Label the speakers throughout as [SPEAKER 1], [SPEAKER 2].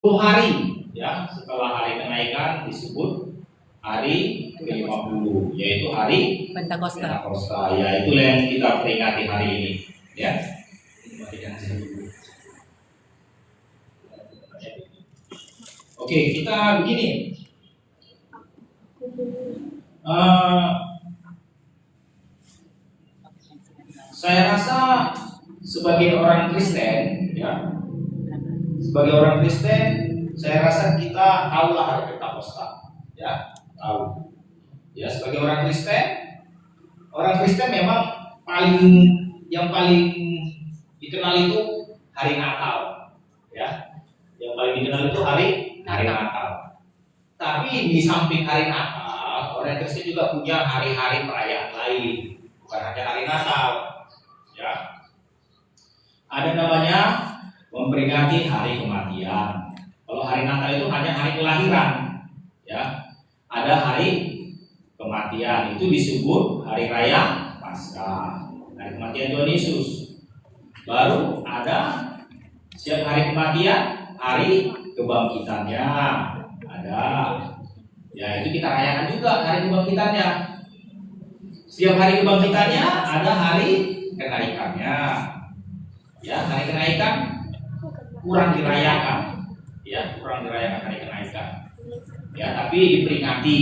[SPEAKER 1] hari ya setelah hari kenaikan disebut hari ke-50, yaitu hari
[SPEAKER 2] Pentakosta.
[SPEAKER 1] Ya, itulah yang kita peringati hari ini ya. Oke, kita begini. Saya rasa sebagai orang Kristen ya, sebagai orang Kristen, saya rasa kita tahulah hari Pentakosta, ya, tahu. Ya, sebagai orang Kristen memang yang paling dikenal itu hari Natal, ya. Yang paling dikenal itu hari Natal. Tapi di samping hari Natal, orang Kristen juga punya hari-hari perayaan lain, bukan hanya hari Natal, ya. Ada namanya memperingati hari kematian. Kalau hari Natal itu hanya hari kelahiran, ya. Ada hari kematian, itu disebut hari raya Paskah, hari kematian Tuhan Yesus. Baru ada setiap hari kematian, hari kebangkitannya ada. Ya, itu kita rayakan juga hari kebangkitannya. Setiap hari kebangkitannya ada hari kenaikannya. Ya, hari kenaikan kurang dirayakan. Ya, kurang dirayakan hari kenaikan. Ya, tapi diperingati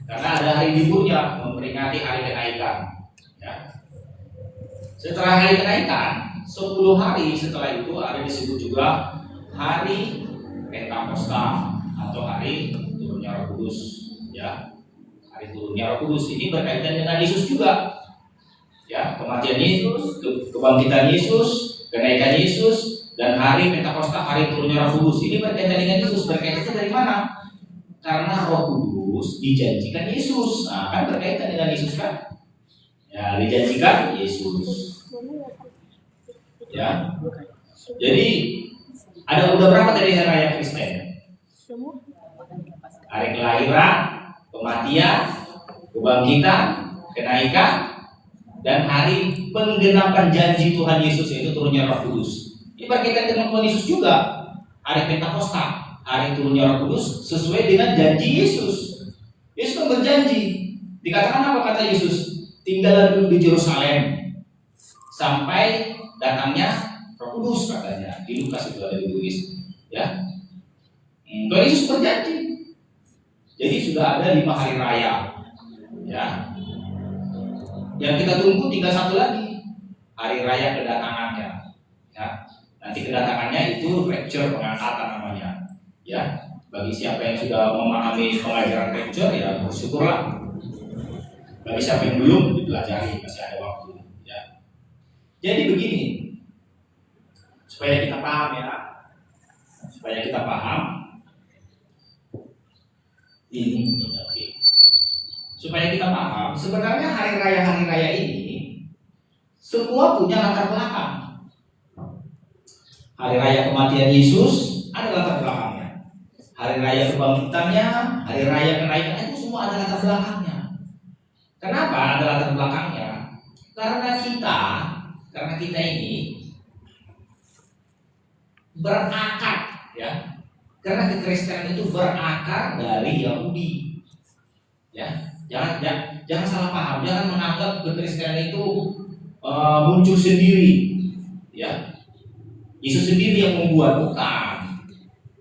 [SPEAKER 1] karena ada hari liburnya, memperingati hari kenaikan. Ya. Setelah hari kenaikan, 10 hari setelah itu ada disebut juga hari Pentakosta atau hari turunnya Roh Kudus. Ya, hari turunnya Roh Kudus ini berkaitan dengan Yesus juga. Ya, kematian Yesus, kebangkitan Yesus, kenaikan Yesus, dan hari Pentakosta, hari turunnya Roh Kudus ini berkaitan dengan Yesus. Berkaitannya dari mana? Karena Roh Kudus dijanjikan Yesus. Nah, kan berkaitan dengan Yesus kan? Ya, dijanjikan Yesus. Ya. Jadi udah berapa dari hari raya Kristen? Hari kelahiran, kematian, kebangkitan, kenaikan, dan hari penggenapan janji Tuhan Yesus, yaitu turunnya Roh Kudus. Ini berkaitan dengan Tuhan Yesus juga. Hari Pentakosta, hari turunnya Roh Kudus sesuai dengan janji Yesus. Yesus kan berjanji. Dikatakan apa kata Yesus? Tinggallah dulu di Yerusalem sampai datangnya Roh Kudus, katanya. Di Lukas itu ada ditulis, ya. Tuhan Yesus berjanji. Jadi sudah ada 5 hari raya, ya. Yang kita tunggu tinggal satu lagi, hari raya kedatangannya, ya. Nanti kedatangannya itu rapture, pengangkatan namanya, ya. Bagi siapa yang sudah memahami pengajaran rapture, ya bersyukurlah. Bagi siapa yang belum, dipelajari, masih ada waktu, ya. Jadi begini, supaya kita paham, ya, ini, oke. Supaya kita paham, sebenarnya hari raya ini semua punya latar belakang. Hari raya kematian Yesus ada latar belakangnya. Hari raya kebangkitannya, hari raya kenaikan, itu semua ada latar belakangnya. Kenapa ada latar belakangnya? Karena kita ini berakar, ya. Karena kekristenan itu berakar dari Yahudi. Ya, jangan salah paham, jangan menganggap kekristenan itu muncul sendiri, ya. Yesus sendiri yang membuat, bukan.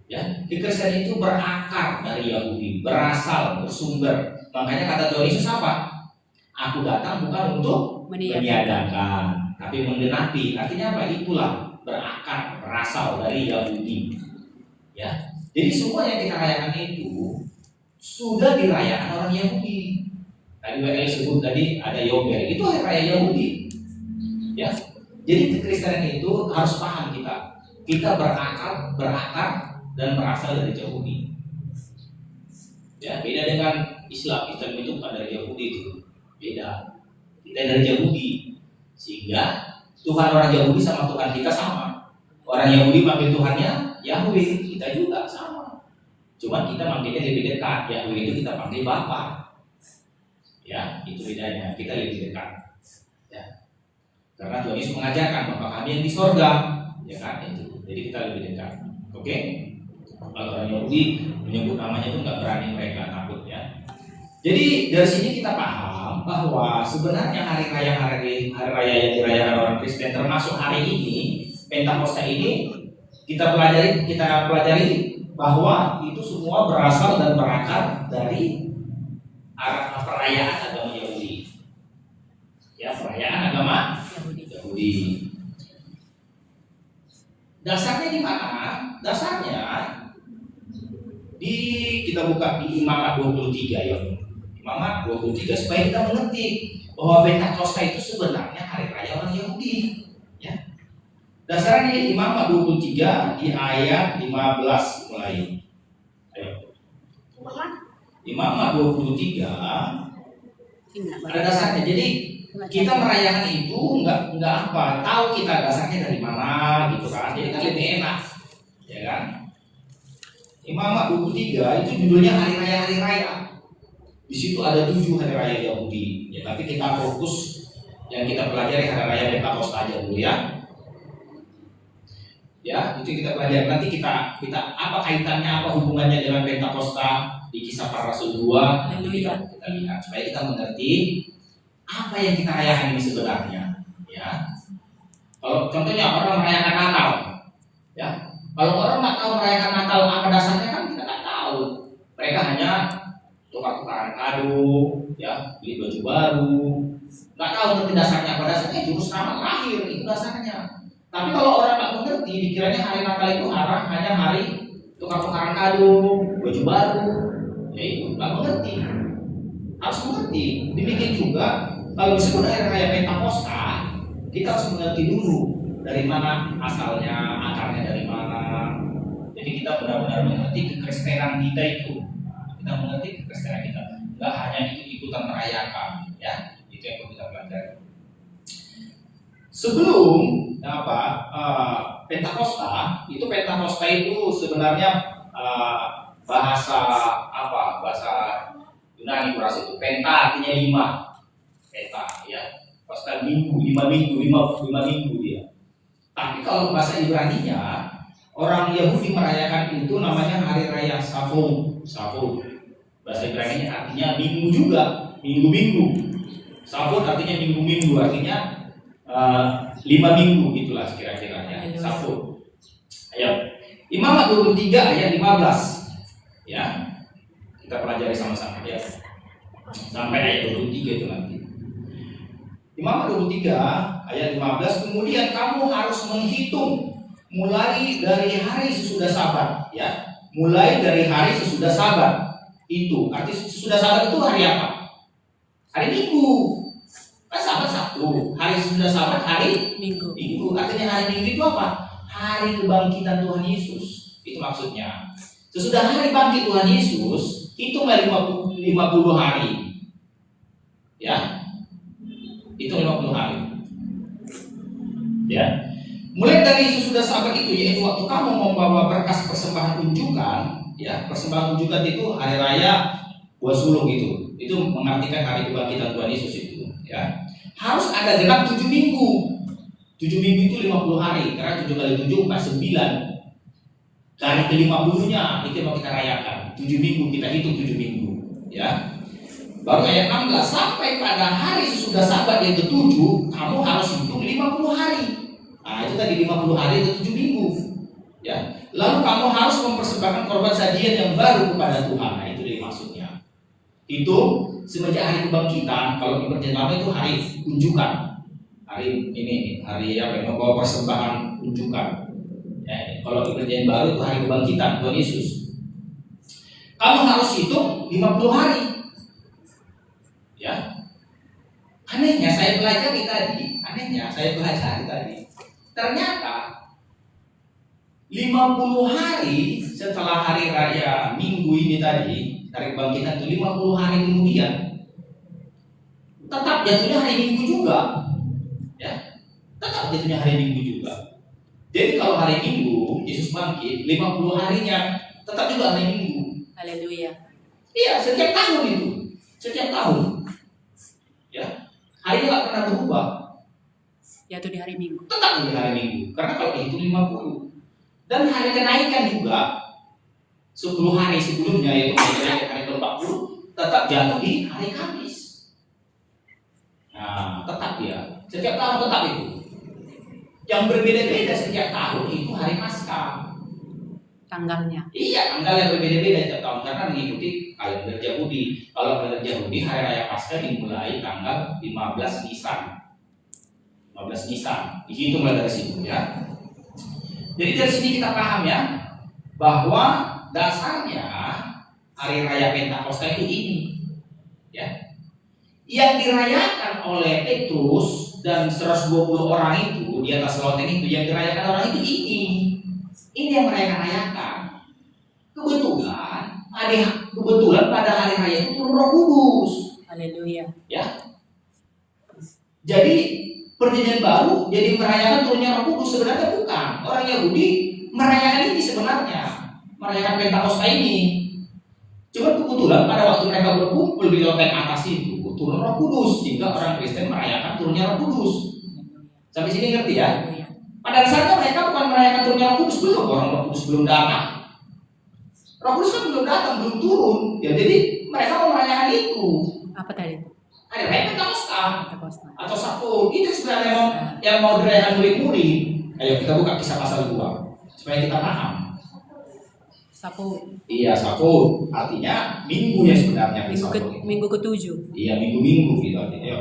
[SPEAKER 1] Ya, kekristenan itu berakar dari Yahudi, bersumber. Makanya kata Tuhan Yesus apa? Aku datang bukan untuk meniadakan, tapi menggenapi. Artinya apa? Itulah berakar, berasal dari Yahudi. Ya, jadi semua yang kita rayakan itu sudah dirayakan orang Yahudi. Tadi WL sebut tadi ada Yobel, itu hari raya Yahudi. Ya, jadi kekristenan itu harus paham kita berakar dan berasal dari Yahudi. Ya, beda dengan Islam itu bukan dari Yahudi itu. Beda. Kita dari Yahudi. Sehingga Tuhan orang Yahudi sama Tuhan kita sama. Orang Yahudi panggil Tuhannya Yahweh, kita juga sama. Cuma kita manggilnya lebih dekat. Yahweh itu kita panggil Bapa. Ya, itu bedanya. Kita lebih dekat. Ya. Karena Tuhan Yesus mengajarkan Bapa kami yang di sorga, ya kan itu. Jadi kita lebih dekat. Oke? Kalau orang Yahudi menyebut namanya itu nggak berani, mereka takut ya. Jadi dari sini kita paham bahwa sebenarnya hari raya yang dirayakan orang Kristen, termasuk hari ini Pentakosta ini, kita pelajari bahwa itu semua berasal dan berakar dari perayaan agama Yahudi. Ya, perayaan agama Yahudi. Dasarnya di mana? Dasarnya kita buka di Imamat 23 ya. Imamat 23 supaya kita mengerti bahwa Pentakosta itu sebenarnya hari raya orang Yahudi. Ya. Dasarnya di Imamat 23 di ayat 15 mulai. Ayo. Imamat 23 ada dasarnya. Jadi kita merayakan itu enggak apa, tahu kita dasarnya dari mana gitu kan. Jadi kan lebih enak. Ya kan? Imamat 23 itu judulnya hari raya. Di situ ada 7 hari raya Yahudi. Ya, tapi kita fokus yang kita pelajari hari raya Pentakosta aja dulu ya. Ya, itu kita pelajari. Nanti kita apa kaitannya, apa hubungannya dengan Pentakosta di Kisah Para Rasul 2 nanti kita lihat supaya kita mengerti apa yang kita rayakan ini sebenarnya. Ya. Kalau contohnya orang merayakan Natal, ya. Kalau orang nggak tahu merayakan Natal apa dasarnya kan kita nggak tahu. Mereka hanya tukar-tukaran kado, ya, beli baju baru, nggak tahu nanti dasarnya apa. Dasarnya juru selamat lahir, itu dasarnya. Tapi kalau orang nggak mengerti, dikiranya hari Natal itu hanya hari tukar-tukaran kado, baju baru, ya itu nggak mengerti. Harus mengerti. Demikian juga kalau disebut hari raya Pentakosta, kita harus mengerti dulu dari mana asalnya, akarnya dari mana. Jadi kita benar-benar mengerti kekristenan kita itu. Kita mengerti kekristenan kita, nggak hanya ikut-ikutan merayakan, ya. Itu yang perlu kita pelajari. Sebelum Pentakosta itu sebenarnya bahasa Yunani berasa itu. Penta artinya 5. Penta ya. Kosta minggu, 5 minggu dia. Tapi kalau bahasa Ibraninya, orang Yahudi merayakan itu namanya hari raya Shavuot. Bahasa Ibraninya artinya minggu juga, minggu-minggu. Shavuot artinya minggu-minggu, artinya 5 minggu gitulah kira-kira ya. Shavuot. Ayo. Imamat 23 ayat 15. Ya. Kita pelajari sama-sama ya. Sampai ayat 23 itu nanti. Imamat 23 ayat 15, kemudian kamu harus menghitung mulai dari hari sesudah Sabat, ya. Mulai dari hari sesudah Sabat. Itu arti sesudah Sabat itu hari apa? Hari Minggu. Kan Sabat Sabtu. Hari sesudah Sabat hari Minggu. Artinya hari Minggu itu apa? Hari kebangkitan Tuhan Yesus. Itu maksudnya. Sesudah hari bangkit Tuhan Yesus, itu 50 hari. Ya. Itu 50 hari. Ya. Mulai dari sesudah Sabat itu, yaitu waktu kamu membawa berkas persembahan unjukan, ya, persembahan unjukan itu hari raya Buah Sulung itu. Itu mengartikan hari kebangkitan Tuhan Yesus itu, ya. Harus ada genap 7 minggu. 7 minggu itu 50 hari, karena 7 kali 7 49. Hari ke-50-nya itu mau kita rayakan. 7 minggu kita hitung 7 minggu, ya. Baru ayat 16, sampai pada hari sesudah Sabat yang ke-7, kamu harus hitung 50 hari. Nah, itu tadi 50 hari itu 7 minggu. Ya. Lalu kamu harus mempersembahkan korban sajian yang baru kepada Tuhan. Nah, itu dia maksudnya. Itu semenjak hari kebangkitan, kalau di Perjanjian Lama itu hari unjukan. Hari ini, hari yang membawa persembahan unjukan. Ya, kalau di Perjanjian Baru itu hari kebangkitan Tuhan Yesus. Kamu harus hitung 50 hari. Ya. Anehnya saya pelajari tadi. Ternyata 50 hari setelah hari raya Minggu ini tadi, hari kebangkitan itu 50 hari kemudian tetap jatuhnya hari Minggu juga. Ya. Tetap jatuhnya hari Minggu juga. Jadi kalau hari Minggu Yesus bangkit, 50 harinya tetap juga hari Minggu.
[SPEAKER 2] Haleluya.
[SPEAKER 1] Iya, setiap tahun itu. Setiap tahun. Ya. Harinya nggak pernah berubah.
[SPEAKER 2] Yaitu di hari Minggu.
[SPEAKER 1] Tetap di hari Minggu. Karena kalau dihitung 50. Dan hari kenaikan juga 10 hari sebelumnya, yaitu hari ke-40, tetap jatuh di hari Kamis. Nah, tetap ya. Setiap tahun tetap itu. Yang berbeda-beda setiap tahun itu hari Paskah.
[SPEAKER 2] Tanggalnya.
[SPEAKER 1] Iya, tanggal yang berbeda-beda setiap tahun karena mengikuti kalender Yahudi. Kalau kalender Yahudi, hari raya Paskah dimulai tanggal 15 Nisan. 15 Nisan. Dihitung dari situ ya. Jadi dari sini kita paham ya bahwa dasarnya hari raya Pentakosta itu ini. Ya. Yang dirayakan oleh Petrus dan 120 orang itu di atas loteng itu, yang dirayakan orang itu ini. Ini yang mereka rayakan. Kebetulan pada hari raya itu turun Roh Kudus.
[SPEAKER 2] Haleluya.
[SPEAKER 1] Ya. Jadi perjanjian baru jadi merayakan turunnya Roh Kudus, sebenarnya bukan. Orang Yahudi merayakan ini sebenarnya, merayakan Pentakosta ini. Cuma kebetulan pada waktu mereka berkumpul di loteng atas itu turun Roh Kudus, sehingga orang Kristen merayakan turunnya Roh Kudus. Sampai sini ngerti ya? Pada dasarnya mereka bukan merayakan turunnya Roh Kudus, belum, orang Roh Kudus belum datang. Roh Kudus kan belum datang, belum turun. Ya, jadi mereka mau merayakan itu.
[SPEAKER 2] Apa tadi?
[SPEAKER 1] Hari raya Pentakosta
[SPEAKER 2] Pentakosta.
[SPEAKER 1] atau Sabtu. Itu sebenarnya yang mau dirayakan murid-murid. Ayo kita buka Kisah pasal 2 supaya kita paham.
[SPEAKER 2] Sapu.
[SPEAKER 1] Iya, Sabtu artinya minggu ya sebenarnya.
[SPEAKER 2] Minggu ke-7.
[SPEAKER 1] Iya, minggu-minggu gitu artinya. Ayo.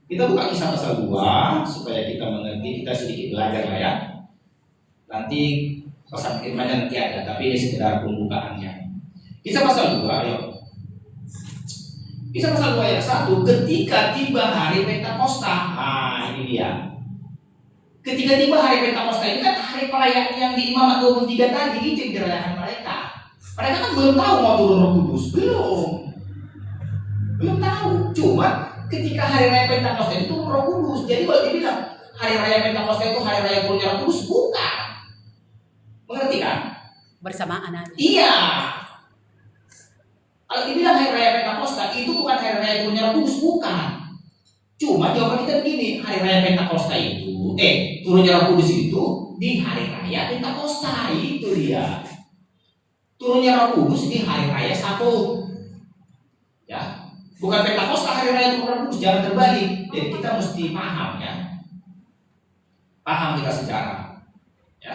[SPEAKER 1] Kita buka Kisah pasal 2 supaya kita mengerti, kita sedikit belajar lah ya. Nanti pesan firmannya nanti ada, tapi ini sekedar pembukaannya. Kisah pasal 2, ayo. Kisah pasal 2 ayat 1, ketika tiba hari Pentakosta. Nah, ini dia. Ketika tiba hari Pentakosta ini kan hari perayaan yang di Imamat 23 tadi, itu yang dirayakan mereka. Mereka kan belum tahu mau turun Roh Kudus, belum tahu. Cuma ketika hari raya Pentakosta itu turun Roh Kudus. Jadi kalau dibilang hari raya Pentakosta itu hari raya turunnya Roh Kudus, bukan. Mengerti kan?
[SPEAKER 2] Bersamaan aja.
[SPEAKER 1] Iya. Kalau dibilang hari raya Pentakosta itu bukan hari raya turunnya Roh Kudus, bukan. Cuma jawaban kita begini, hari raya Pentakosta itu, turunnya Roh Kudus itu di hari raya Pentakosta, itu dia. Turunnya Roh Kudus di hari raya Sabtu. Ya. Bukan Pentakosta hari raya turun Roh Kudus, jangan terbalik. Jadi kita mesti paham ya. Paham kita sejarah. Ya.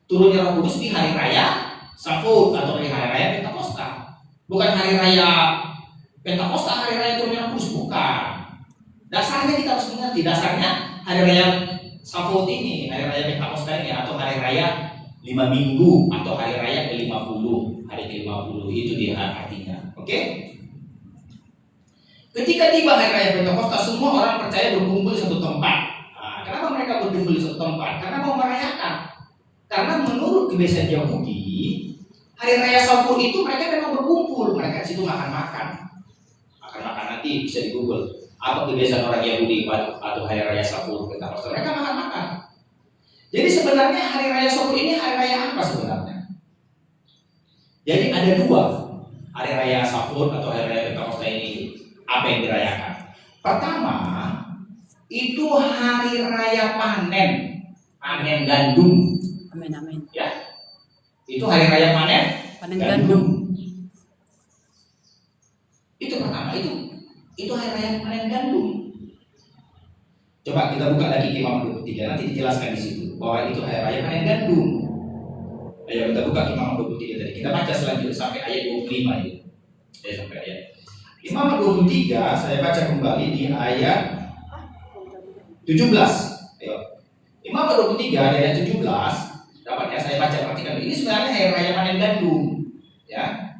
[SPEAKER 1] Turunnya Roh Kudus di hari raya Sabtu atau di hari raya Pentakosta. Bukan hari raya Pentakosta, hari raya turunnya Roh Kudus, bukan. Dasarnya kita harus mengerti, dasarnya hari raya Sabtu ini, hari raya Pentakosta ini, atau hari raya 5 minggu atau hari raya ke-50, hari ke-50 itu dia artinya. Oke? Ketika tiba hari raya Pentakosta, semua orang percaya berkumpul di satu tempat. Nah, kenapa mereka berkumpul di satu tempat? Karena mau merayakan. Karena menurut kebiasaan Yahudi, hari raya Sabtu itu mereka memang berkumpul, mereka di situ makan-makan nanti bisa di Google. Apa kebiasaan orang Yahudi atau hari raya Sabtu Pentakosta? Mereka makan-makan. Jadi sebenarnya hari raya Sabtu ini hari raya apa sebenarnya? Jadi ada dua hari raya Sabtu atau hari raya Pentakosta ini. Apa yang dirayakan? Pertama, itu hari raya panen gandum.
[SPEAKER 2] Amin.
[SPEAKER 1] Ya, itu hari raya panen gandum. Itu pertama, itu hari raya panen gandum. Coba kita buka lagi Imamat 23, nanti dijelaskan di situ bahwa itu hari raya panen gandum. Ayo kita buka Imamat 23 tadi. Kita baca selanjutnya sampai ayat 25 itu. Sampai ayat Imamat 23 saya baca kembali di ayat 17. Ayo. Imamat 23 ayat 17. Dapat ya, saya baca, perhatikan. Ini sebenarnya hari raya panen gandum. Ya.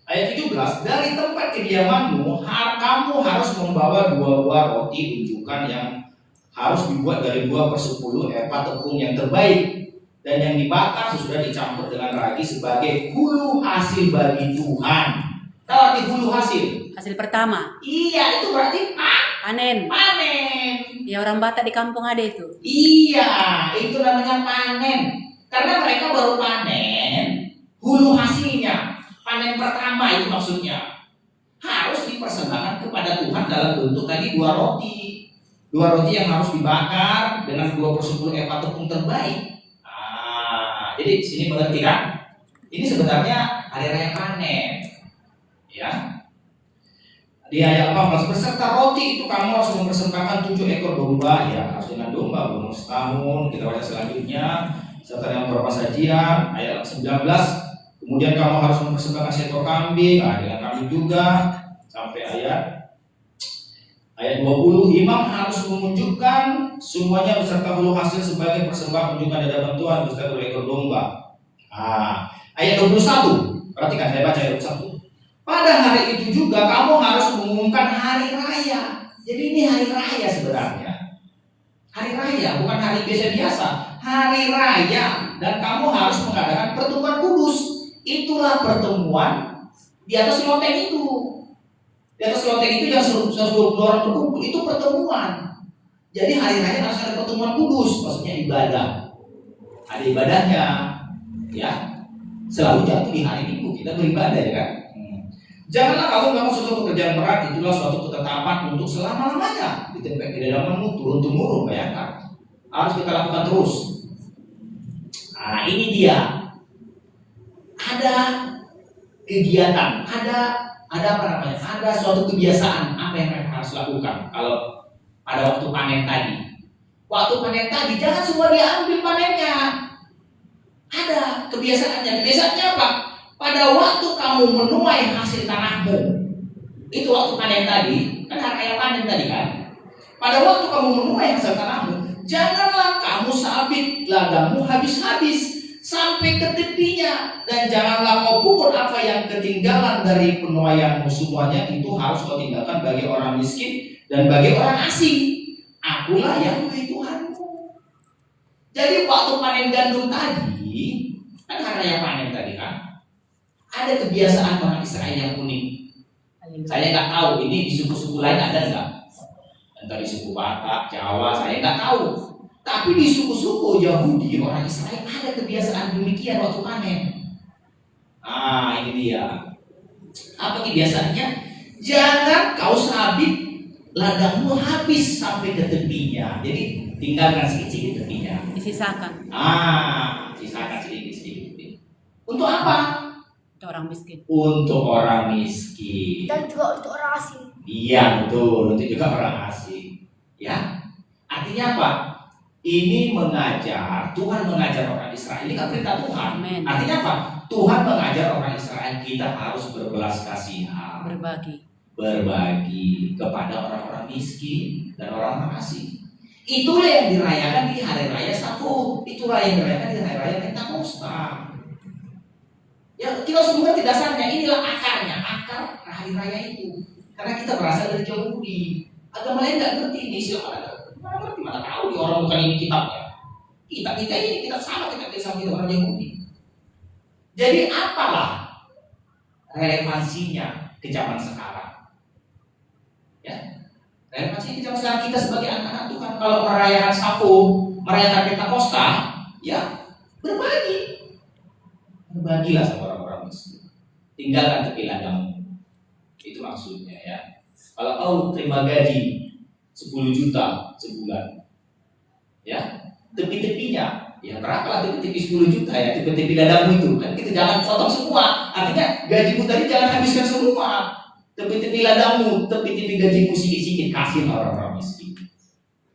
[SPEAKER 1] Ayat 17, dari tempat kediamanmu kamu harus membawa 2 buah roti unjukan yang harus dibuat dari 2/10 epat tepung yang terbaik dan yang dibakar sudah dicampur dengan ragi sebagai hulu hasil bagi Tuhan. Tahu arti hulu hasil?
[SPEAKER 2] Hasil pertama.
[SPEAKER 1] Iya, itu berarti
[SPEAKER 2] Panen. Ya orang Batak di kampung ada itu.
[SPEAKER 1] Iya, itu namanya panen. Karena mereka baru panen hulu hasilnya. Panen pertama itu maksudnya harus dipersembahkan kepada Tuhan dalam bentuk tadi 2 roti. 2 roti yang harus dibakar dengan 2/10 epat tepung terbaik. Jadi di sini mengerti kan? Ini sebenarnya hari raya panen. Ya. Di ayat 18, beserta roti itu kamu harus mempersembahkan 7 ekor domba, ya harus dengan domba berumur setahun. Kita baca selanjutnya, serta dengan beberapa sajian. Ayat 19, kemudian kamu harus mempersembahkan seekor kambing, dengan kambing juga, sampai ayat 20, imam harus menunjukkan semuanya beserta bulu hasil sebagai persembahan menunjukkan di hadapan Tuhan beserta 2 ekor domba. Ayat 21, perhatikan saya baca ayat 21. Pada hari itu juga kamu harus mengumumkan hari raya. Jadi ini hari raya sebenarnya. Hari raya, bukan hari biasa-biasa. Hari raya. Dan kamu harus mengadakan pertemuan kudus. Itulah pertemuan di atas loteng itu. Di atas loteng itu yang 120 orang berkumpul. Itu pertemuan. Jadi hari raya harus ada pertemuan kudus. Maksudnya ibadah. Ada ibadahnya. Ya, selalu jatuh di hari Minggu. Kita beribadah, ya kan? Janganlah kamu melakukan suatu pekerjaan berat, itulah suatu ketetapan untuk selama-lamanya. Di dalammu turun-temurun, bayangkan. Harus kita lakukan terus. Ini dia. Ada kegiatan, ada apa namanya? Ada suatu kebiasaan apa yang mereka harus lakukan. Kalau pada waktu panen tadi, jangan semua diambil panennya. Ada kebiasaannya. Kebiasaannya apa? Pada waktu kamu menuai hasil tanahmu, itu waktu panen tadi, kan hari raya panen tadi kan. Pada waktu kamu menuai hasil tanahmu, janganlah kamu sabit ladangmu habis-habis sampai ke tepinya, dan janganlah kau pungut apa yang ketinggalan dari penuaianmu. Semuanya itu harus kau tinggalkan bagi orang miskin dan bagi orang asing. Akulah Yahweh Tuhanmu. Jadi waktu panen gandum tadi, kan hari raya panen tadi kan, ada kebiasaan orang Israel yang unik. Saya nggak tahu ini di suku-suku lain ada nggak? Entah di suku Batak, Jawa, saya nggak tahu. Tapi di suku-suku Yahudi, orang Israel ada kebiasaan demikian waktu panen. Ini dia. Apa kebiasaannya? Jangan kau sabit ladangmu habis sampai ke tepinya. Jadi tinggalkan sedikit tepinya.
[SPEAKER 2] Disisakan.
[SPEAKER 1] Sisakan sedikit. Untuk apa?
[SPEAKER 2] Untuk orang miskin.
[SPEAKER 1] Untuk orang miskin.
[SPEAKER 3] Dan juga untuk orang asing.
[SPEAKER 1] Iya betul, untuk juga orang asing. Ya, artinya apa? Ini Tuhan mengajar orang Israel. Ini kan perintah Tuhan.
[SPEAKER 2] Amen.
[SPEAKER 1] Artinya apa? Tuhan mengajar orang Israel kita harus berbelas kasihan, berbagi kepada orang-orang miskin dan orang-orang asing. Itulah yang dirayakan di hari raya Sabu. Itulah yang dirayakan di hari raya Pentakosta. Ya, kita semua tidak dasarnya, inilah akarnya, akar hari raya itu. Karena kita berasal dari Yahudi. Agama lain tidak ngerti ini, mana tahu di orang bukan ini kitabnya. Kita ini kitab sama, kita sama kita orang Yahudi. Jadi apalah relevansinya ke zaman sekarang? Ya, relevansinya ke zaman sekarang kita sebagai anak-anak Tuhan. Kalau merayakan Sabu, merayakan Pentakosta, ya berbagilah sama orang-orang miskin. Tinggalkan tepi ladangmu. Itu maksudnya ya. Kalau kau terima gaji 10 juta sebulan, ya tepi-tepinya, ya berapa tepi-tepi 10 juta ya, tepi-tepi ladangmu itu kan kita jangan potong semua. Artinya gajimu tadi jangan habiskan semua. Tepi-tepi ladangmu, tepi-tepi gajimu sikit-sikit kasih orang-orang miskin.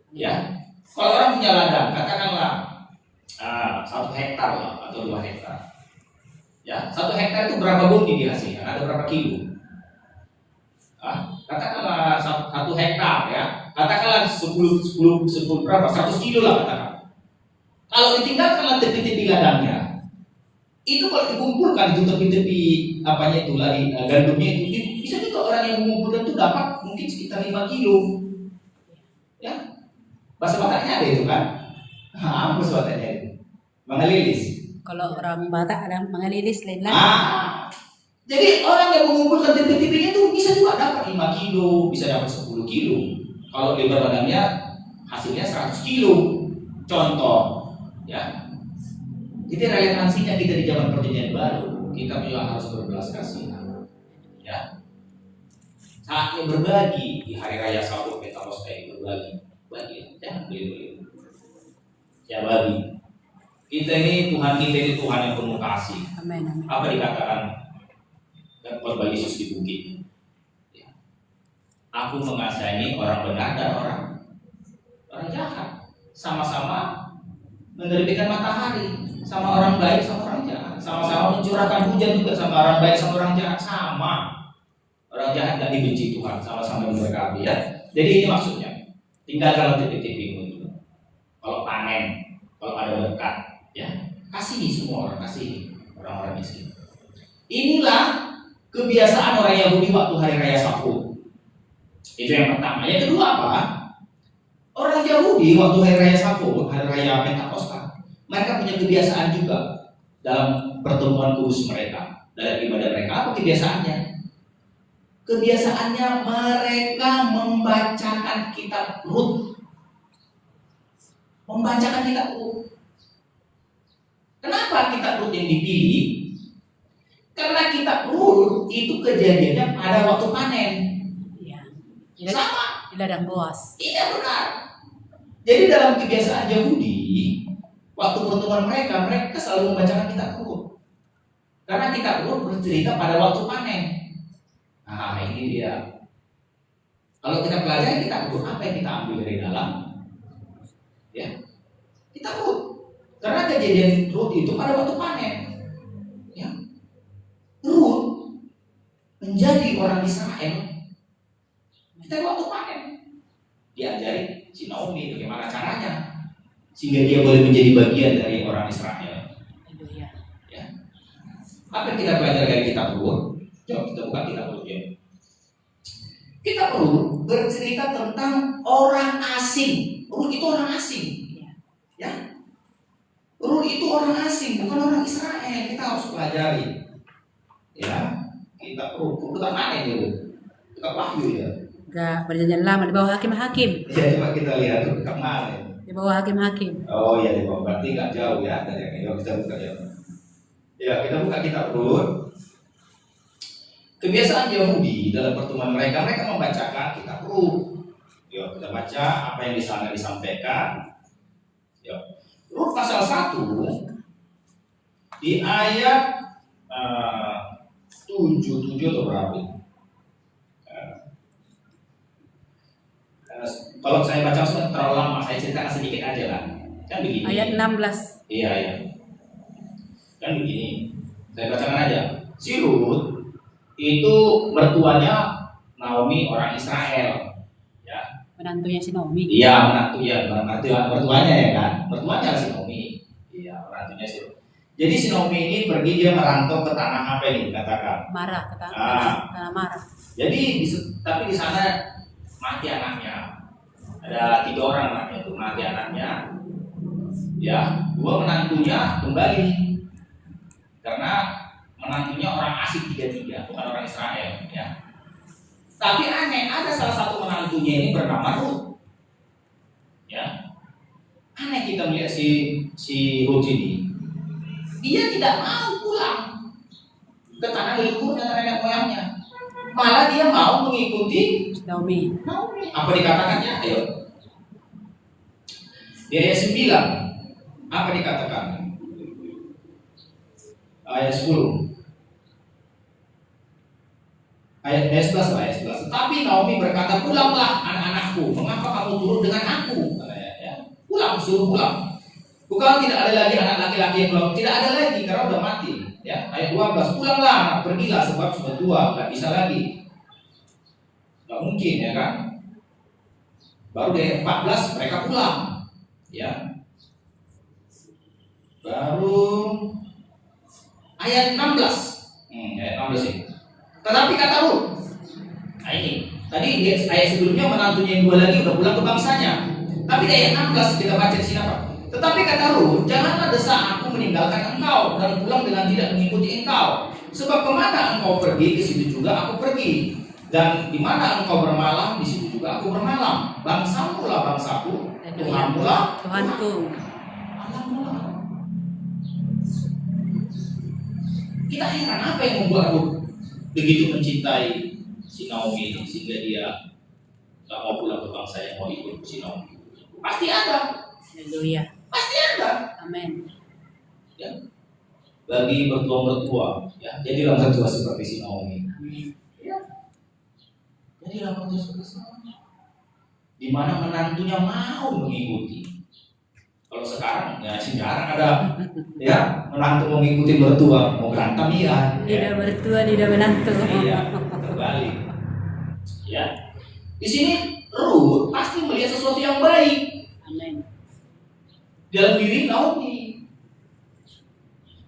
[SPEAKER 1] Ya, kalau orang punya ladang, katakanlah 1 hektar lah atau 2 hektar. Ya, 1 hektar itu berapa bundi dihasilkan? Ada berapa kilo? Katakanlah 1 hektar ya. Katakanlah 10 berapa? 100 kilo lah katakan. Kalau ditinggalkanlah tepi-tepi ladangnya, itu kalau dikumpulkan itu tepi-tepi apanya itu lagi gandumnya itu bisa juga orang yang mengumpulkan itu dapat mungkin sekitar 5 kilo. Ya, bahasa Bataknya ada itu kan? Apa bahasa Bataknya itu? Mengelilis.
[SPEAKER 2] Kalau orang Batak ada mengelilis lain lagi.
[SPEAKER 1] Jadi orang yang mengumpulkan tepi-tepinya itu bisa juga dapat 5 kilo, bisa dapat 10 kilo. Kalau lebar badannya hasilnya 100 kilo. Contoh, ya. Jadi relevansinya kita di zaman perjanjian baru, kita juga harus berbelas kasihan. Ya. Saatnya berbagi di hari raya Sabu Pentakosta ini berbagi. Jangan beli-beli. Ya bagi. Kita ini Tuhan yang penuh kasih.
[SPEAKER 2] Amin. Amin.
[SPEAKER 1] Apa dikatakan khotbah Yesus di bukit? Ya. Aku mengasihani orang benar dan orang jahat. Sama-sama menerbitkan matahari. Sama orang baik sama orang jahat. Sama-sama mencurahkan hujan juga sama orang baik sama orang jahat. Sama. Orang jahat gak dibenci Tuhan. Sama-sama diberkati ya. Jadi ini maksudnya. Tinggal kalau titik-titikmu itu. Kalau panen, kalau ada berkat, ya kasihi semua orang, kasihi orang-orang miskin. Inilah kebiasaan orang Yahudi waktu hari raya Sabat. Itu yang pertama. Yang kedua apa? Orang Yahudi waktu hari raya Sabat, hari raya Pentakosta, mereka punya kebiasaan juga dalam pertemuan kudus mereka, dalam ibadah mereka. Apa kebiasaannya? Kebiasaannya mereka membacakan kitab Rut. Membacakan kitab Rut. Kenapa kitab Rut yang dipilih? Karena kitab Rut itu kejadiannya pada waktu panen.
[SPEAKER 2] Ya.
[SPEAKER 1] Sama.
[SPEAKER 2] Di ladang Boas.
[SPEAKER 1] Iya benar. Jadi dalam kebiasaan Yahudi, waktu pertemuan mereka selalu membacakan kitab Rut. Karena kitab Rut bercerita pada waktu panen. Nah ini dia. Kalau kita pelajari kitab Rut, apa yang kita ambil dari dalam? Ya, kitab Rut. Karena kejadian Rut itu pada waktu panen. Ya. Rut menjadi orang Israel pada waktu panen. Diajari si Naomi bagaimana caranya sehingga dia boleh menjadi bagian dari orang Israel. Ya. Apa yang kita belajar dari kitab Rut? Coba kita buka kitab Rut ya. Kitab Rut bercerita tentang orang asing. Rut itu orang asing. Ya. Rut itu orang asing, bukan orang Israel. Kita harus pelajari. Ya. Kitab Rut. Rut mana ini, Rut? Kitab Wahyu ya.
[SPEAKER 2] Enggak, perjanjian lama di bawah hakim-hakim.
[SPEAKER 1] Ya, coba kita lihat Rut kemana.
[SPEAKER 2] Di bawah hakim-hakim.
[SPEAKER 1] Oh iya, di bawah. Berarti nggak jauh ya dari yang ini. Kita buka ya. Ya, kita buka kitab Rut. Kebiasaan Yahudi dalam pertemuan mereka membacakan kitab Rut. Yuk kita baca apa yang di sana disampaikan. Yuk. Rut pasal 1 di ayat 7 atau berapa? Kalau saya baca sudah terlalu lama, saya ceritakan sedikit aja lah. Kan begini.
[SPEAKER 2] Ayat 16.
[SPEAKER 1] Iya. Kan begini. Saya bacakan aja. Si Rut itu mertuanya Naomi orang Israel, ya.
[SPEAKER 2] Menantunya si Naomi.
[SPEAKER 1] Iya, mertuanya ya kan, mertuanya si Naomi. Iya, menantunya si. Jadi si Naomi ini pergi dia merantau ke tanah apa ini katakan?
[SPEAKER 2] Marah, ke tanah Marah.
[SPEAKER 1] Jadi tapi di sana mati anaknya. Ada 3 orang anaknya itu mati anaknya. Ya, 2 menantunya kembali karena menantunya orang asing 3, bukan orang Israel, ya. Tapi aneh, ada salah satu menantunya ini bernama Rut, ya. Aneh kita melihat si Rut ini, dia tidak mau pulang ke tanah leluhurnya nenek moyangnya, malah dia mau mengikuti
[SPEAKER 2] Naomi.
[SPEAKER 1] Apa dikatakannya? Ayo. Di ayat 9, apa dikatakan? Ayat 10. Ayat 11. Tetapi Naomi berkata, pulanglah anak-anakku. Mengapa kamu turun dengan aku? Ya. Pulang, suruh pulang. Bukan tidak ada lagi anak laki-laki yang belum. Tidak ada lagi karena udah mati. Ya. Ayat 12. Pulanglah anak, pergilah sebab sudah tua, nggak bisa lagi. Nggak mungkin ya kan? Baru di ayat 14 mereka pulang. Ya. Baru ayat 16. Ayat 16 ini. Tetapi kata Rut, nah ini tadi di ayat sebelumnya menantunya yang 2 lagi udah pulang ke bangsanya. Tapi di ayat 16 kita baca di sini apa? Tetapi kata Rut, janganlah desak aku meninggalkan engkau dan pulang dengan tidak mengikuti engkau. Sebab kemana engkau pergi, ke situ juga aku pergi. Dan di mana engkau bermalam, di situ juga aku bermalam. Bangsamu lah bangsaku, Tuhanmu lah
[SPEAKER 2] Tuhanku.
[SPEAKER 1] Kita heran apa yang membuat Rut begitu mencintai si Naomi ini sehingga dia gak mau pulang ke bangsa yang mau ikut si Naomi. Pasti ada.
[SPEAKER 2] Haleluya.
[SPEAKER 1] Pasti ada.
[SPEAKER 2] Amin.
[SPEAKER 1] Ya. Bagi mertua-mertua, ya, jadilah mertua seperti si Naomi. Ya. Jadilah mertua seperti si Naomi. Di mana menantunya mau mengikuti. Kalau sekarang ya jarang ada ya menantu mengikuti mertua, mau berantem iya.
[SPEAKER 2] Tidak mertua, tidak menantu.
[SPEAKER 1] Iya, terbalik. Ya. Di sini Ruth pasti melihat sesuatu yang baik
[SPEAKER 2] Amin.
[SPEAKER 1] dalam diri Naomi.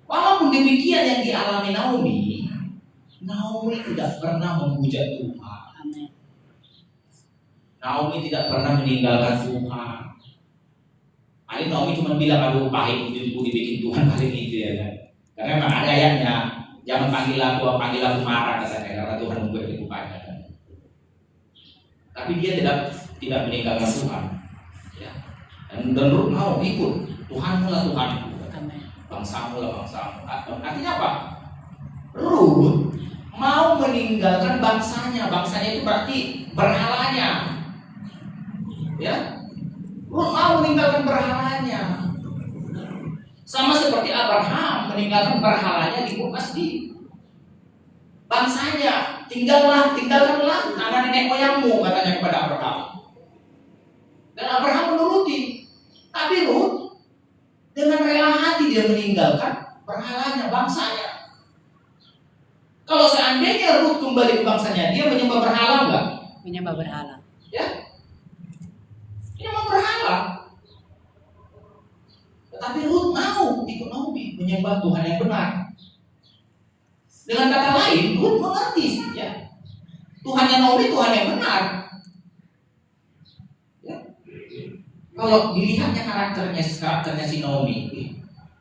[SPEAKER 1] Walaupun demikian yang dialami Naomi tidak pernah menghujat Tuhan.
[SPEAKER 2] Amin.
[SPEAKER 1] Naomi tidak pernah meninggalkan Tuhan. Paling Naomi cuma bilang, aduh pahit hidupku dibikin Tuhan paling itu ya kan. Karena memang ada ayatnya, jangan panggil aku marah katanya, karena Tuhan membuat hidup pahit. Tapi dia tidak meninggalkan Tuhan. Ya. Dan Ruth mau ikut, Tuhanmu lah Tuhanku, bangsamu lah bangsamu. Artinya apa? Ruth mau meninggalkan bangsanya itu berarti berhalanya. Ya, Ruth mau meninggalkan berhalanya. Sama seperti Abraham meninggalkan berhalanya di bangsanya. Tinggalkanlah tanah nenek moyangmu, katanya kepada Abraham. Dan Abraham menuruti. Tapi Ruth dengan rela hati dia meninggalkan berhalanya, bangsanya. Kalau seandainya Ruth kembali ke bangsanya, dia menyembah berhala enggak?
[SPEAKER 2] Menyembah berhala.
[SPEAKER 1] Ya, menyembah berhala. Tetapi Ruth mau ikut Naomi menyembah Tuhan yang benar. Dengan kata lain, Ruth mengerti ya, Tuhan yang Naomi Tuhan yang benar. Ya. Kalau dilihatnya karakternya si Naomi,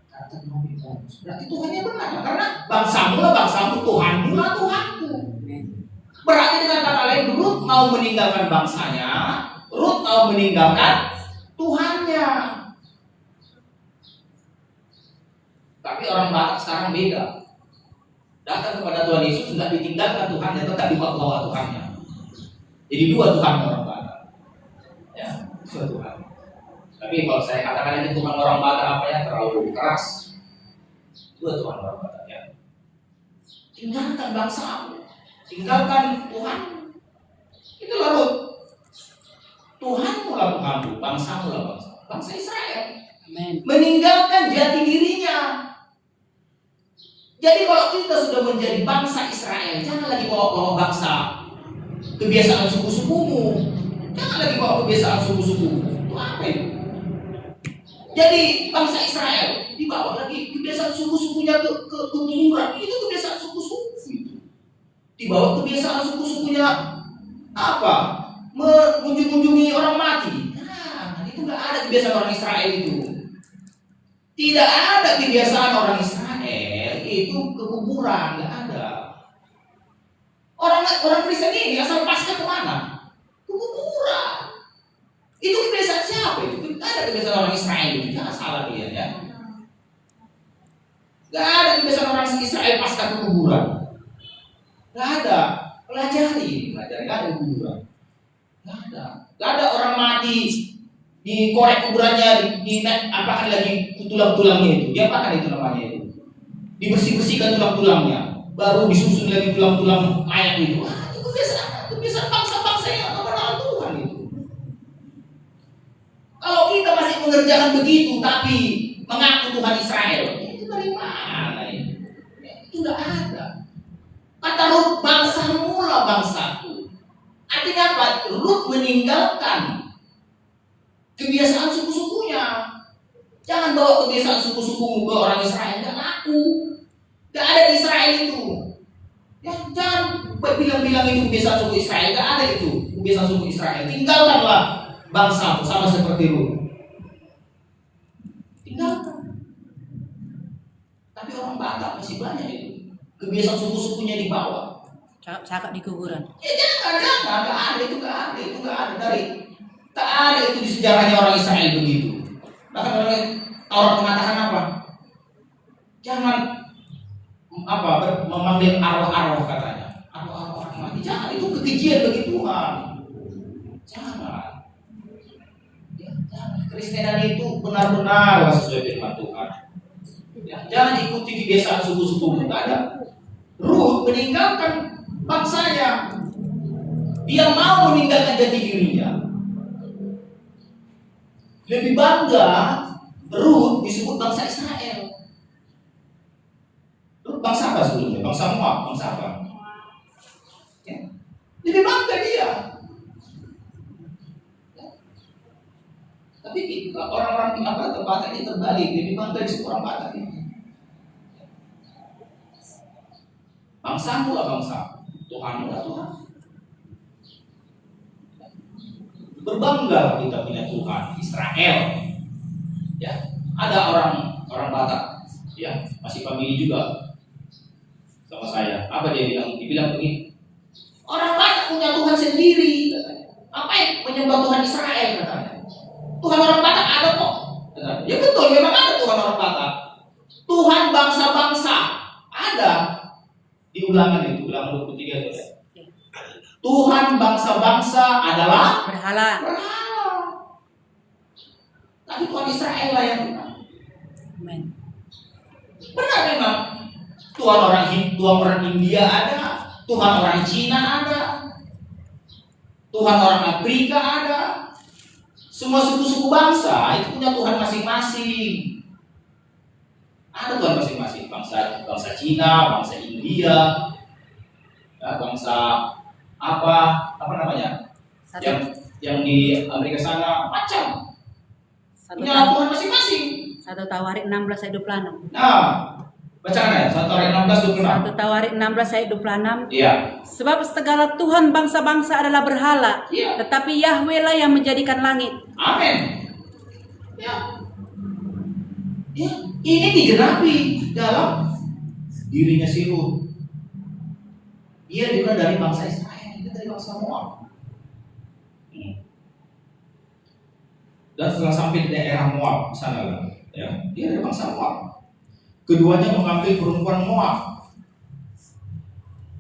[SPEAKER 1] karakter Naomi bagus. Berarti Tuhan yang benar, karena bangsamu lah bangsamu, Tuhanmu lah Tuhanku. Berarti dengan kata lain, Ruth mau meninggalkan bangsanya, Ruth mau meninggalkan Tuhannya. Tapi orang Batak sekarang beda. Datang kepada Tuhan Yesus tidak ditinggalkan Tuhannya, tetap dibawa Tuhannya. Jadi dua Tuhan orang Batak. Ya, dua Tuhan. Tapi kalau saya katakan ini Tuhan orang Batak apa ya, terlalu keras. Dua Tuhan orang Batak ya. Tinggalkan bangsamu, tinggalkan Tuhan. Itulah Ruth. Tuhanmu lah Tuhanmu, bangsamu lah bangsa Israel.
[SPEAKER 2] Amen.
[SPEAKER 1] Meninggalkan jati dirinya. Jadi kalau kita sudah menjadi bangsa Israel, jangan lagi bawa bangsa kebiasaan suku-sukumu. Jangan lagi bawa kebiasaan suku-sukumu. Itu apa itu? Jadi bangsa Israel dibawa lagi kebiasaan suku-sukunya ke kuburan. Itu kebiasaan suku-suku itu. Dibawa kebiasaan suku-sukunya apa? Mengunjungi orang mati. Nah, itu nggak ada kebiasaan orang Israel itu. Tidak ada kebiasaan orang Israel itu ke kuburan, nggak ada. Orang Kristen ini asal pasca kemana? Ke kuburan. Itu kebiasaan siapa itu? Tidak ada kebiasaan orang Israel itu. Jangan salah dia ya. Nggak ada kebiasaan orang Israel pasca ke kuburan. Nggak ada. Pelajari, nggak ada kuburan. Nggak ada orang mati dikorek kuburannya, apakan lagi tulang-tulangnya itu. Dia apakan itu namanya itu? Dibersih-bersihkan tulang-tulangnya, baru disusun lagi tulang-tulang mayat itu. Itu kebiasaan bangsa-bangsa yang tak kenal Tuhan itu. Kalau kita masih mengerjakan begitu, tapi mengaku Tuhan Israel, itu dari mana ini? Itu nggak ada. Kata Ruth, bangsamu lah bangsaku. Artinya apa? Ruth meninggalkan kebiasaan suku-sukunya. Jangan bawa kebiasaan suku-sukumu ke orang Israel, nggak laku. Nggak ada di Israel itu. Ya, jangan bilang-bilang itu kebiasaan suku Israel, nggak ada itu kebiasaan suku Israel. Tinggalkanlah bangsa sama seperti Ruth. Tinggalkan. Tapi orang Batak masih banyak itu. Kebiasaan suku-sukunya dibawa.
[SPEAKER 2] Cakap di kuburan.
[SPEAKER 1] Ya jangan, nggak ada itu, nggak ada tak ada itu di sejarahnya orang Israel begitu. Bahkan orang Taurat mengatakan apa? Jangan memanggil arwah-arwah katanya. Arwah-arwah orang mati. Jangan, itu kekejian bagi Tuhan. Jangan. Ya, jangan. Kristenan itu benar-benar sesuai firman Tuhan. Ya, jangan ikuti kebiasaan suku-suku, nggak ada. Ruth meninggalkan bangsanya. Dia mau meninggalkan jati dirinya. Lebih bangga Ruth disebut bangsa Israel. Ruth bangsa apa sebelumnya? Bangsa Moab, bangsa apa? Ya. Lebih bangga dia. Ya. Tapi orang-orang di Batak ini terbalik, lebih bangga disebut orang Batak ini. Bangsamu lah bangsa, Tuhanmu lah Tuhan. Berbangga kita punya Tuhan Israel. Ya, ada orang Batak, ya masih famili juga sama saya. Apa dia bilang? Dibilang begini, orang Batak punya Tuhan sendiri, katanya. Apa yang menyembah Tuhan Israel, katanya? Tuhan orang Batak ada kok. Katanya. Ya betul, memang ada Tuhan orang Batak. Tuhan bangsa-bangsa ada. Di ulangan itu, ulangan 23 itu ya. Tuhan bangsa-bangsa adalah
[SPEAKER 2] Berhala.
[SPEAKER 1] Tapi Tuhan Israel lah yang benar.
[SPEAKER 2] Amen.
[SPEAKER 1] Benar memang. Tuhan orang India ada, Tuhan orang Cina ada, Tuhan orang Afrika ada. Semua suku-suku bangsa itu punya Tuhan masing-masing. Ada Tuhan masing-masing, bangsa Cina, bangsa India, ya, bangsa apa namanya? Yang di Amerika sana macam. Punya Tuhan masing-masing.
[SPEAKER 2] 1 Tawarik 16 ayat 26.
[SPEAKER 1] Nah, bacakan ya, 1 Tawarik 16 26.
[SPEAKER 2] 1 Tawarik 16 ayat 26.
[SPEAKER 1] Iya.
[SPEAKER 2] Sebab segala Tuhan bangsa-bangsa adalah berhala,
[SPEAKER 1] Iya.
[SPEAKER 2] tetapi Yahweh lah yang menjadikan langit.
[SPEAKER 1] Amin. Ya. Ya, ini digenapi dalam dirinya si Ruth. Dia juga dari bangsa Israel, dia dari bangsa Moab. Dan setelah sampai di daerah Moab sana lah, ya, dia dari bangsa Moab. Keduanya mengambil perempuan Moab.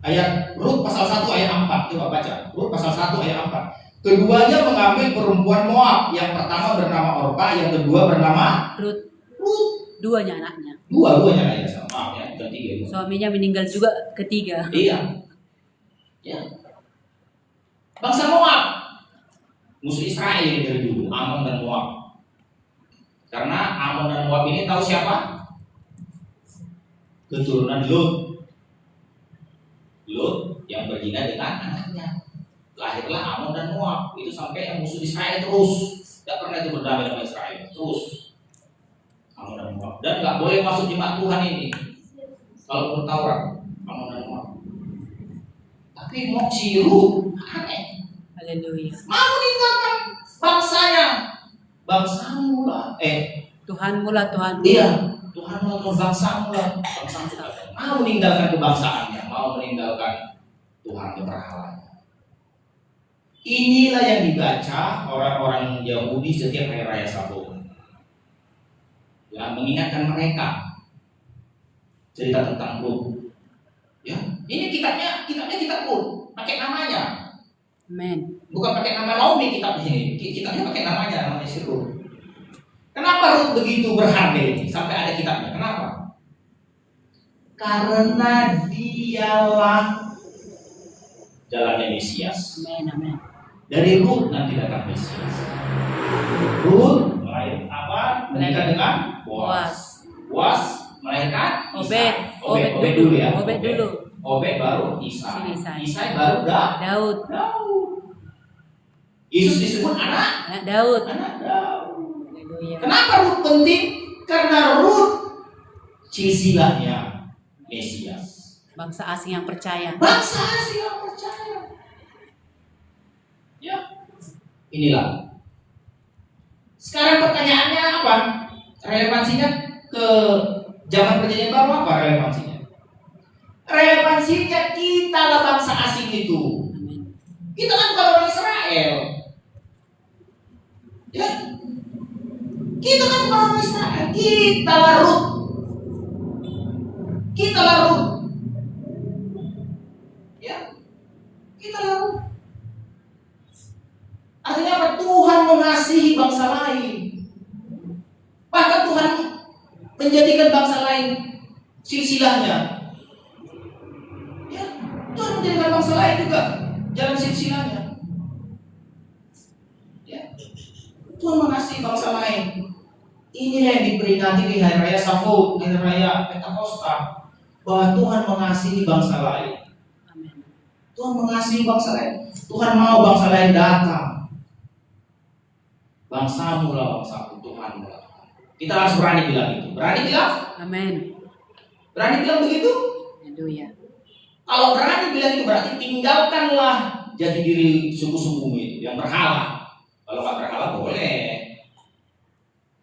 [SPEAKER 1] Ayat Rut pasal 1 ayat 4, coba baca. Rut pasal 1 ayat 4. Keduanya mengambil perempuan Moab. Yang pertama bernama Orpa, yang kedua bernama
[SPEAKER 2] Rut.
[SPEAKER 1] Rut.
[SPEAKER 2] Duanya anaknya.
[SPEAKER 1] Dua-duanya ayah sama, maaf ya, bukan tiga itu.
[SPEAKER 2] Suaminya meninggal juga ketiga.
[SPEAKER 1] Iya. Ya. Bangsa Moab, musuh Israel ini dari dulu, Amon dan Moab. Karena Amon dan Moab ini tahu siapa? Keturunan Lut. Lut yang berzina dengan anaknya. Lahirlah Amon dan Moab. Itu sampai yang musuh Israel terus. Tidak pernah itu berdamai dengan Israel. Terus. Amon dan Moab. Dan nggak boleh masuk jemaat Tuhan ini. Kalau menurut Taurat, Amon dan Moab. Tapi mau Lut aneh.
[SPEAKER 2] Haleluya.
[SPEAKER 1] Mau meninggalkan bangsanya. Bangsamu lah.
[SPEAKER 2] Tuhanmu lah Tuhan.
[SPEAKER 1] Iya. Tuhan mau bangsamu lah. Bangsamu lah. Mau meninggalkan kebangsaannya. Mau meninggalkan Tuhan berhalanya. Inilah yang dibaca orang-orang Yahudi setiap hari raya Sabat. Ya, mengingatkan mereka cerita tentang Lut. Ya, ini kitabnya kitab Lut, pakai namanya.
[SPEAKER 2] Amen.
[SPEAKER 1] Bukan pakai nama Naomi kitab ini. Kitabnya pakai namanya si Lut. Kenapa Lut begitu berharga ini sampai ada kitabnya? Kenapa? Karena dialah jalannya Mesias.
[SPEAKER 2] Amen. Amen.
[SPEAKER 1] Dari Lut nanti datang Mesias. Lut melahirkan apa? Menikah dengan Boaz. Boaz melahirkan
[SPEAKER 2] Obed.
[SPEAKER 1] Obed dulu ya.
[SPEAKER 2] Obed dulu.
[SPEAKER 1] Obed baru Isai.
[SPEAKER 2] Isai.
[SPEAKER 1] Isai baru
[SPEAKER 2] Daud.
[SPEAKER 1] Yesus disebut anak
[SPEAKER 2] Daud.
[SPEAKER 1] Daud.
[SPEAKER 2] Haleluya.
[SPEAKER 1] Kenapa Lut penting? Karena Lut silsilahnya Mesias.
[SPEAKER 2] Bangsa asing yang percaya.
[SPEAKER 1] Bangsa asing yang percaya. Ya, inilah. Sekarang pertanyaannya apa? Relevansinya ke zaman perjanjian baru apa relevansinya? Relevansinya kita lah bangsa asing itu.
[SPEAKER 2] Amen.
[SPEAKER 1] Kita kan bukan orang Israel. Ya. Kita kan bukan orang Israel. Kita lah Rut. Kita lah Rut. Ya. Kita lah Rut. Artinya apa? Tuhan mengasihi bangsa lain. Bahkan Tuhan menjadikan bangsa lain silsilahnya. Ya, Tuhan menjadikan bangsa lain juga jalan silsilahnya. Ya, Tuhan mengasihi bangsa lain. Inilah yang diperingati di hari raya Shavuot, hari raya Pentakosta, bahwa Tuhan mengasihi bangsa lain. Tuhan mengasihi bangsa lain. Tuhan mau bangsa lain datang. Bangsamu lah bangsaku, Tuhan lah. Kita harus berani bilang itu. Berani bilang?
[SPEAKER 2] Amin.
[SPEAKER 1] Berani bilang begitu?
[SPEAKER 2] Haleluya.
[SPEAKER 1] Kalau berani bilang itu berarti tinggalkanlah jati diri suku-sukumu itu yang berhala. Kalau nggak berhala boleh.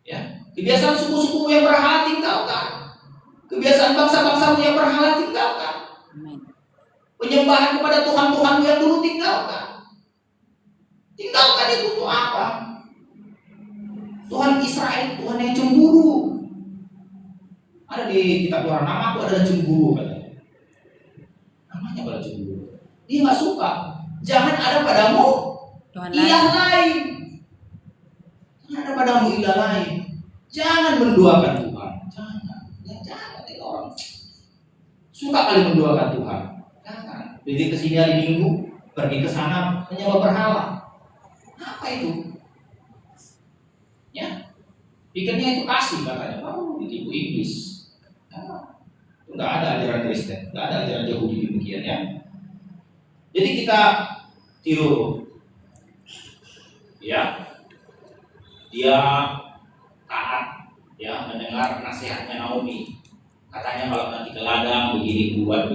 [SPEAKER 1] Ya, kebiasaan suku-sukumu yang berhala tinggalkan. Kebiasaan bangsa-bangsamu yang berhala tinggalkan.
[SPEAKER 2] Amin.
[SPEAKER 1] Penyembahan kepada Tuhan-Tuhanmu yang dulu tinggalkan. Tinggalkan itu untuk apa? Tuhan Israel, Tuhan yang cemburu. Ada di kitab Keluaran, nama aku adalah cemburu katanya. Namanya adalah cemburu. Dia nggak suka. Jangan ada padamu ilah lain. Jangan ada padamu ilah lain. Jangan menduakan Tuhan. Jangan. Ya, jangan. Orang suka kali menduakan Tuhan. Jangan. Jadi kesini hari Minggu, pergi ke sana menyembah berhala. Apa itu? Ya, pikirnya itu kasih katanya. Oh, ditipu iblis. Nah, itu nggak ada ajaran Kristen, nggak ada ajaran Yahudi demikian ya. Jadi kita tiru, ya, dia taat, ya, mendengar nasihatnya Naomi. Katanya kalau nanti ke ladang begini buat,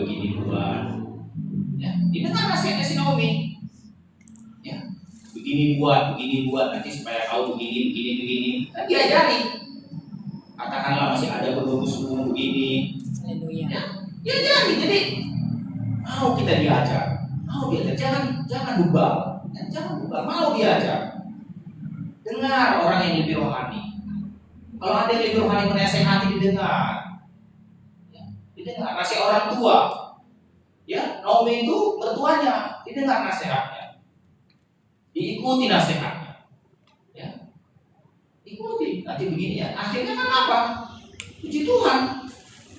[SPEAKER 1] ya, didengar nasihatnya si Naomi. Ya, begini buat nanti supaya kau begini. Kan diajari. Katakanlah masih ada penunggu begini.
[SPEAKER 2] Haleluya.
[SPEAKER 1] Ya, diajari. Jadi mau kita diajar, jangan bubal, mau diajar. Dengar orang yang lebih rohani. Kalau ada yang lebih rohani menasehati didengar. Ya, didengar nasihat orang tua. Ya, Naomi itu mertuanya, didengar nasihatnya. Diikuti nasihatnya. Ya. Ikuti, nanti begini ya. Akhirnya kan apa? Puji Tuhan.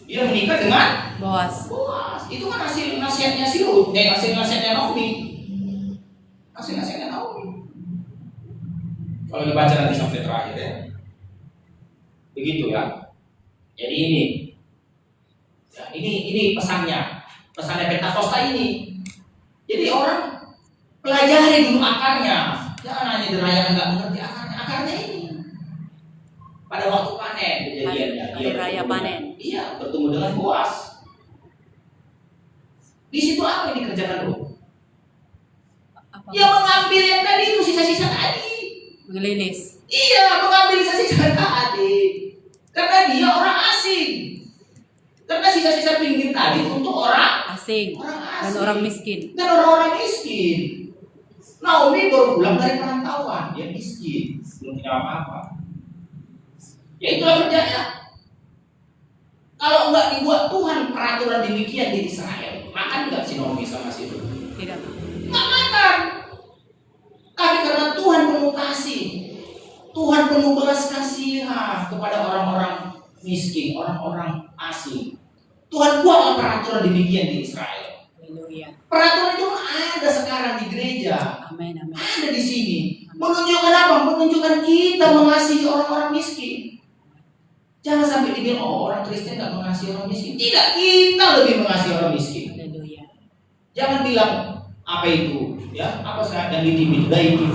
[SPEAKER 1] Dia menikah dengan
[SPEAKER 2] Boas.
[SPEAKER 1] Itu kan hasil nasihatnya si Ruth, hasil nasihatnya Naomi. Hasil nasihatnya Naomi. Kalau dibaca nanti sampai terakhir ya. Begitu ya. Jadi ini. Ya, ini pesannya. Pesannya Pentakosta ini. Jadi orang pelajari dulu akarnya. Jangan hanya dirayakan nggak mengerti akarnya. Akarnya ini. Pada waktu panen kejadiannya.
[SPEAKER 2] Hari raya panen.
[SPEAKER 1] Iya, bertemu dengan Boas. Di situ apa yang dikerjakan Ruth? Dia mengambil yang tadi itu sisa-sisa tadi.
[SPEAKER 2] Menglinis.
[SPEAKER 1] Iya, mengambil sisa-sisa tadi. Karena dia orang asing. Karena sisa-sisa pinggir tadi untuk orang
[SPEAKER 2] asing. Dan orang miskin.
[SPEAKER 1] Dan orang-orang miskin. Naomi baru pulang dari perantauan, dia miskin, belum punya apa-apa. Ya itulah kerjanya. Kalau enggak dibuat Tuhan peraturan demikian di Israel, makan enggak si Naomi sama si Ruth?
[SPEAKER 2] Tidak.
[SPEAKER 1] Enggak makan. Tapi karena Tuhan penuh kasih, Tuhan penuh belas kasihan kepada orang-orang miskin, orang-orang asing. Tuhan buatlah peraturan demikian di Israel.
[SPEAKER 2] Haleluya.
[SPEAKER 1] Peraturan itu ada sekarang di gereja.
[SPEAKER 2] Amin.
[SPEAKER 1] Ada di sini. Menunjukkan apa? Menunjukkan kita mengasihi orang-orang miskin. Jangan sampai dibilang orang Kristen nggak mengasihi orang miskin. Tidak, kita lebih mengasihi orang miskin.
[SPEAKER 2] Haleluya.
[SPEAKER 1] Jangan bilang apa itu, ya? Apa saat yang di TV, dari TV.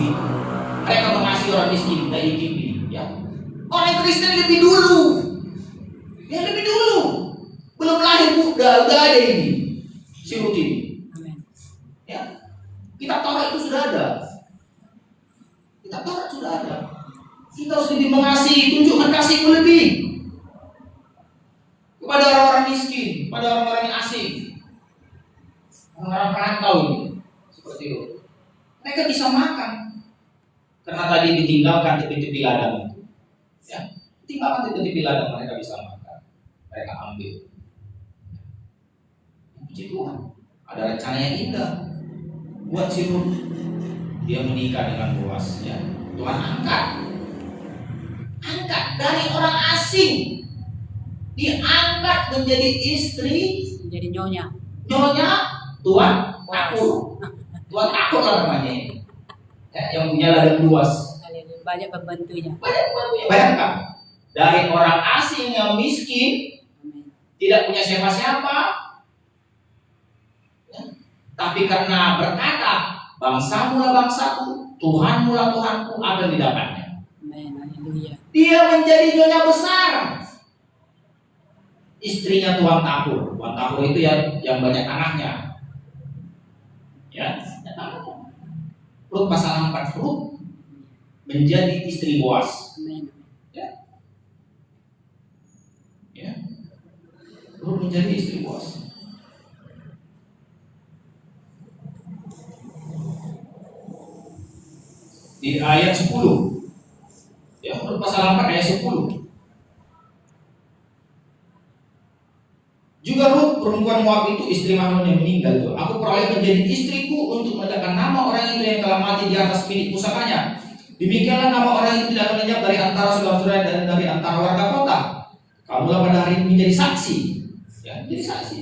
[SPEAKER 1] Mereka mengasihi orang miskin dari TV, ya. Orang Kristen lebih dulu. Ya lebih dulu. Belum lahir udah ada ini. Si Ruth ini.
[SPEAKER 2] Amin.
[SPEAKER 1] Ya. Kitab Taurat itu sudah ada. Kitab Taurat sudah ada. Kita harus lebih mengasihi, tunjukkan kasihmu lebih kepada orang-orang miskin, kepada orang-orang yang asing, orang-orang perantau ini, seperti itu. Mereka bisa makan karena tadi ditinggalkan tepi-tepi ladang itu. Ya, tinggalkan tepi-tepi ladang, mereka bisa makan, mereka ambil. Puji Tuhan, ada rencana yang indah buat si Ruth. Dia menikah dengan Boas, ya. Tuhan angkat dari orang asing diangkat menjadi istri
[SPEAKER 2] Jadi nyonya.
[SPEAKER 1] Tuan Takur. Tuan Takur lah namanya ini. Yang punya ladang luas.
[SPEAKER 2] Banyak pembantunya.
[SPEAKER 1] Banyak pembantunya. Bayangkan, dari orang asing yang miskin, tidak punya siapa-siapa, ya, tapi karena berkata, bangsamu lah bangsaku, Tuhanmu lah Tuhanku, ada di dapatnya. Dia menjadi nyonya besar. Istrinya Tuan Takur. Tuan Takur itu yang banyak anaknya. Ya, Rut pasal 4, Rut menjadi istri Boas. Ya. Ya. Rut menjadi istri Boas. Di ayat 10. Ya, Rut pasal 4 ayat 10. Juga Rut perempuan Moab itu istri Mahlon yang meninggal itu. Aku peroleh menjadi istriku untuk menegakkan nama orang itu yang telah mati di atas milik pusakanya. Demikianlah nama orang itu tidak akan lenyap dari antara saudara-saudara dan dari antara warga kota. Kamulah pada hari ini menjadi saksi. Ya, menjadi saksi.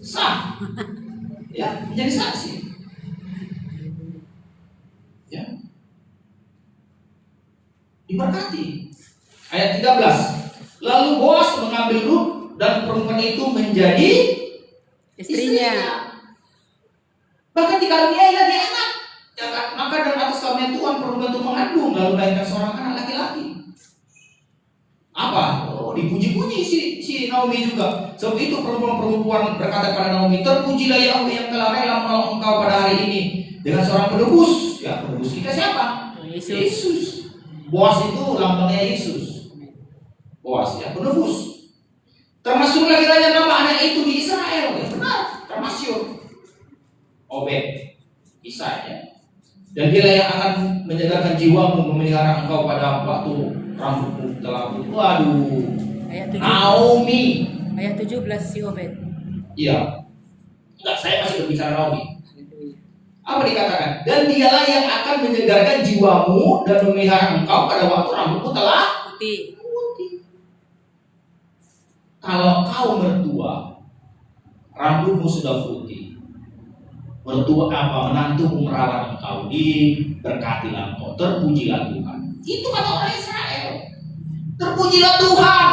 [SPEAKER 1] Sah. Ya, menjadi saksi. Ya. Diberkati. Ayat 13. Lalu Boas mengambil Rut dan perempuan itu menjadi istrinya. Bahkan dikaruniai lagi anak. Ya kan? Maka dari atas karunia Tuhan perempuan itu mengandung lalu melahirkan seorang anak laki-laki. Apa? Oh, dipuji-puji si Naomi juga. Sebab itu perempuan berkata pada Naomi, terpujilah Yahweh yang telah rela menolong engkau pada hari ini dengan seorang penebus. Ya, penebus kita siapa? Yesus. Boas itu lambangnya Yesus. Boas ya, penebus. Termasuklah kiranya nama anak itu di Israel. Ya, benar, termasuk Obed, Isai ya. Dan dia yang akan menjagakan jiwamu, memelihara engkau pada waktu rambutmu telah putih. Waduh. Naomi.
[SPEAKER 2] Ayat 17 si Obed.
[SPEAKER 1] Iya. Enggak, saya masih berbicara Naomi. Apa dikatakan? Dan dialah yang akan menyegarkan jiwamu dan memelihara engkau pada waktu rambutmu telah
[SPEAKER 2] putih.
[SPEAKER 1] Kalau kau mertua, rambutmu sudah putih. Mertua apa? Menantumu merawat engkau, diberkatilah engkau, terpujilah Tuhan. Itu kata orang Israel. Terpujilah Tuhan.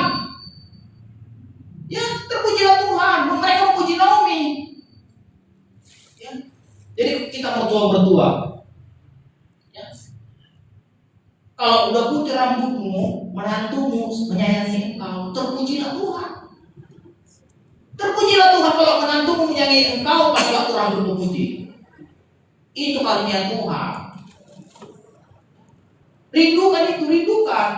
[SPEAKER 1] Ya, terpujilah Tuhan. Mereka memuji Naomi. Ya. Jadi kita mau tua mertua. Ya. Kalau udah putih rambutmu, menantumu menyayangi engkau, terpujilah Tuhan. Terpujilah Tuhan kalau menantumu menyayangi engkau pada waktu rambutmu putih. Itu karunia Tuhan. Rindukan itu, rindukan.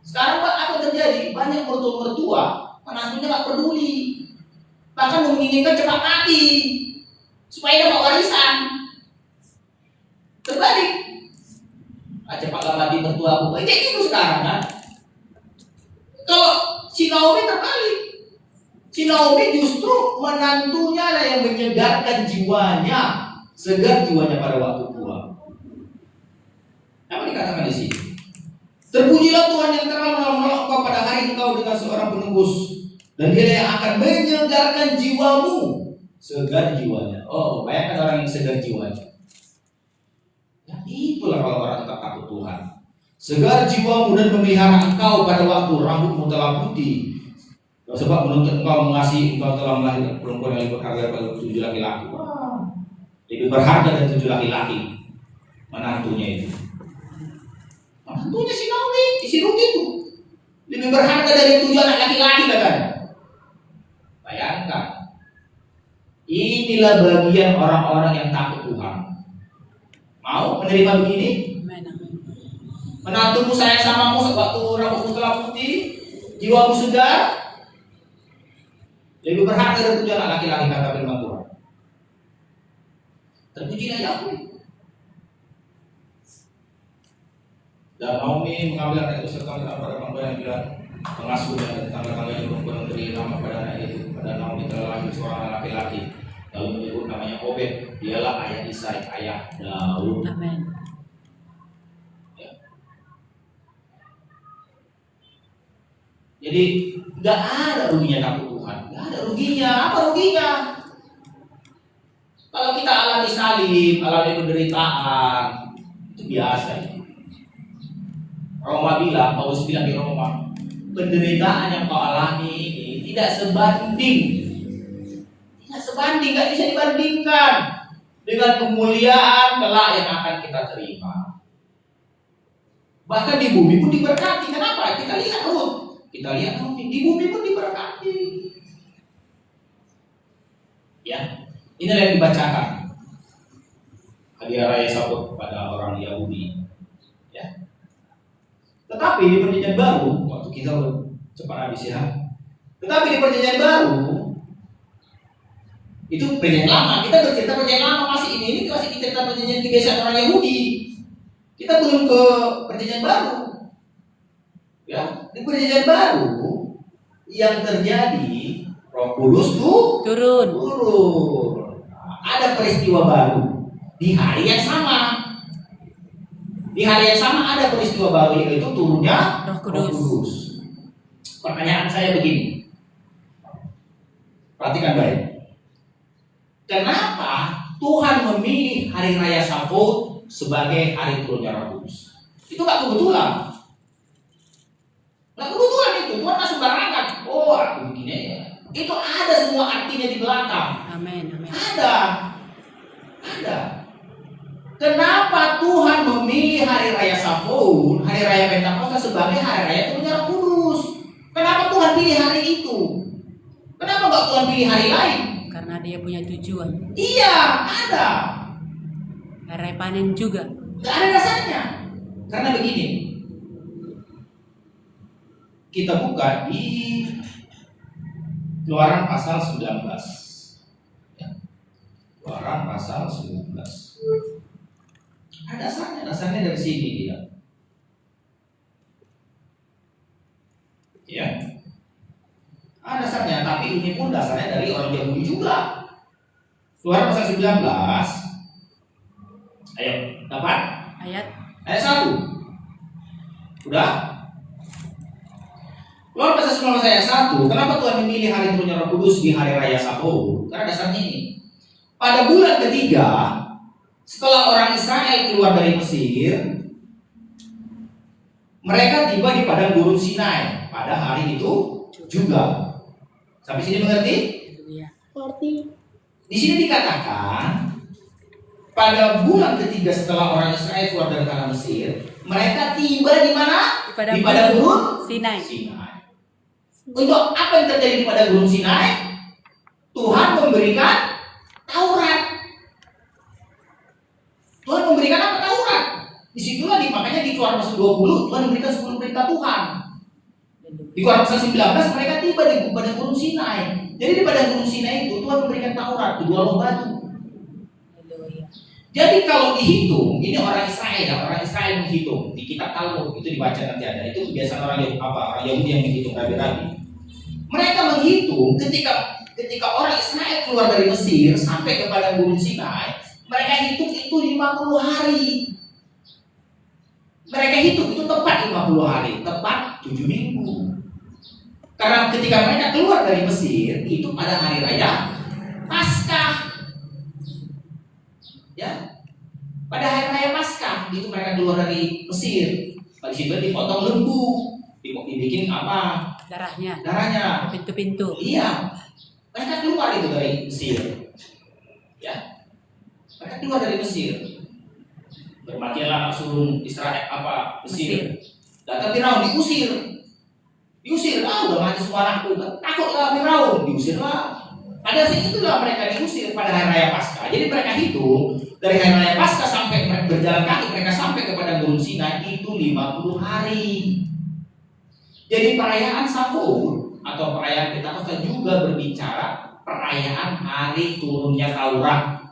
[SPEAKER 1] Sekarang apa terjadi? Banyak mertua-mertua menantunya gak peduli, bahkan menginginkan cepat mati supaya dapat warisan. Terbalik. Cepatlah mati mertua aku. Itu sekarang kan. Kalau si Naomi terbalik. Si Naomi justru menantunya lah yang menyegarkan jiwanya, segar jiwanya pada waktu tua. Apa dikatakan di sini? Terpujilah Tuhan yang telah menolong engkau pada hari engkau dengan seorang penebus, dan Dia yang akan menyegarkan jiwamu, segar jiwanya. Oh, bayangkan orang yang segar jiwanya. Ya, itulah kalau orang tetap takut Tuhan. Segar jiwamu dan memelihara engkau pada waktu rambutmu telah putih. Sebab menuntut engkau mengasihi, engkau telah melahirkan perempuan yang lebih berharga daripada 7 laki-laki. Lebih berharga dari 7 laki-laki. Menantunya itu. Menantunya si Naomi, si Rut itu. Lebih berharga dari 7 anak laki-laki katanya. Bayangkan. Inilah bagian orang-orang yang takut Tuhan. Mau menerima begini? Menantumu sayang samamu waktu rambutmu telah putih, jiwamu segar. Lebih berharga dari 7 anak laki-laki kata firman Tuhan. Terpujilah Yahweh. Dan Naomi mengambil anak itu serta mengambil pada perempuan yang bilang mengasuh dan tetangga-tangganya perempuan memberi nama pada anak itu. Pada Naomi telah lahir seorang anak laki-laki. Lalu menyebut namanya Obed. Dialah ayah Isai, ayah Daud.
[SPEAKER 2] Amin.
[SPEAKER 1] Jadi nggak ada ruginya takut Tuhan, nggak ada ruginya. Apa ruginya? Kalau kita alami salib, alami penderitaan, itu biasa. Roma bilang, Paulus bilang di Roma, penderitaan yang kau alami ini tidak sebanding, nggak bisa dibandingkan dengan kemuliaan kelak yang akan kita terima. Bahkan di bumi pun diberkati. Kenapa? Kita lihat di bumi pun diberkati. Ya, inilah yang dibacakan hadiah raya Sabut pada orang Yahudi. Ya. Tetapi di perjanjian baru, waktu kita cepat habis ya. Tetapi di perjanjian baru, itu perjanjian lama. Kita bercerita perjanjian lama ini masih cerita perjanjian kebiasaan orang Yahudi. Kita belum ke perjanjian baru. Ya, di perjanjian baru yang terjadi Roh Kudus tuh turun. Nah, ada peristiwa baru di hari yang sama. Di hari yang sama ada peristiwa baru, yaitu turunnya Roh Kudus. Pertanyaan saya begini, perhatikan baik. Kenapa Tuhan memilih hari raya Sabut sebagai hari turunnya Roh Kudus? Itu nggak kebetulan. Nggak kebetulan itu. Tuhan nggak sembarangan. Oh, aku begini ya. Itu ada semua artinya di belakang.
[SPEAKER 2] Amin.
[SPEAKER 1] Ada. Kenapa Tuhan memilih hari raya Sabut, hari raya Pentakosta sebagai hari raya turunnya Roh Kudus? Kenapa Tuhan pilih hari itu? Kenapa nggak Tuhan pilih hari lain?
[SPEAKER 2] Karena dia punya tujuan.
[SPEAKER 1] Iya, ada.
[SPEAKER 2] Hari panen juga.
[SPEAKER 1] Gak ada dasarnya. Karena begini, kita buka di Keluaran pasal 19. Ya. Keluaran pasal 19. Ada dasarnya dari sini dia. Ya. Ada dasarnya, tapi ini pun dasarnya dari orang Yahudi juga. Keluaran pasal 19. Ayo, dapat?
[SPEAKER 2] Ayat
[SPEAKER 1] 1. Udah? Keluaran pasal 19 ayat 1. Kenapa Tuhan memilih hari turunnya Roh Kudus di hari raya Sabut? Karena dasarnya ini. Pada bulan ketiga, setelah orang Israel keluar dari Mesir, mereka tiba di padang gurun Sinai pada hari itu juga. Sampai sini mengerti?
[SPEAKER 2] Mengerti.
[SPEAKER 1] Di sini dikatakan pada bulan ketiga setelah orang Israel keluar dari tanah Mesir, mereka tiba di mana? Di padang gurun
[SPEAKER 2] Sinai.
[SPEAKER 1] Untuk apa yang terjadi di padang gurun Sinai? Tuhan memberikan Taurat. Tuhan memberikan apa? Taurat. Disitulah makanya di Keluaran pasal 20 Tuhan memberikan 10 perintah Tuhan. Di Keluaran pasal 19 mereka tiba di padang gurun Sinai. Jadi di padang gurun Sinai itu Tuhan memberikan Taurat, kedua loh batu. Jadi kalau dihitung, ini orang Israel menghitung di kitab Talmud itu dibaca nanti ada. Itu kebiasaan orang Yahudi yang menghitung rabi-rabi. Mereka menghitung ketika orang Israel keluar dari Mesir sampai ke padang gurun Sinai, mereka hitung itu 50 hari. Mereka hitung itu tepat 50 hari, tepat 7 minggu. Karena ketika mereka keluar dari Mesir itu pada hari raya Paskah. Ya, pada hari raya Paskah itu mereka keluar dari Mesir. Pada situ dipotong lembu, dibikin apa? Darahnya.
[SPEAKER 2] Pintu-pintu.
[SPEAKER 1] Iya, mereka keluar itu dari Mesir. Ya, mereka keluar dari Mesir. Bermakianlah suruh Israel Mesir. Datang Firaun diusir. Udah mati semua anakku. Takutlah Firaun, diusirlah. Pada saat itulah mereka diusir pada hari raya Paskah. Jadi mereka hitung dari hari raya Paskah sampai berjalan kaki mereka sampai kepada Gurun Sinai itu 50 hari. Jadi perayaan Sabut atau perayaan Pentakosta juga berbicara perayaan hari turunnya Taurat.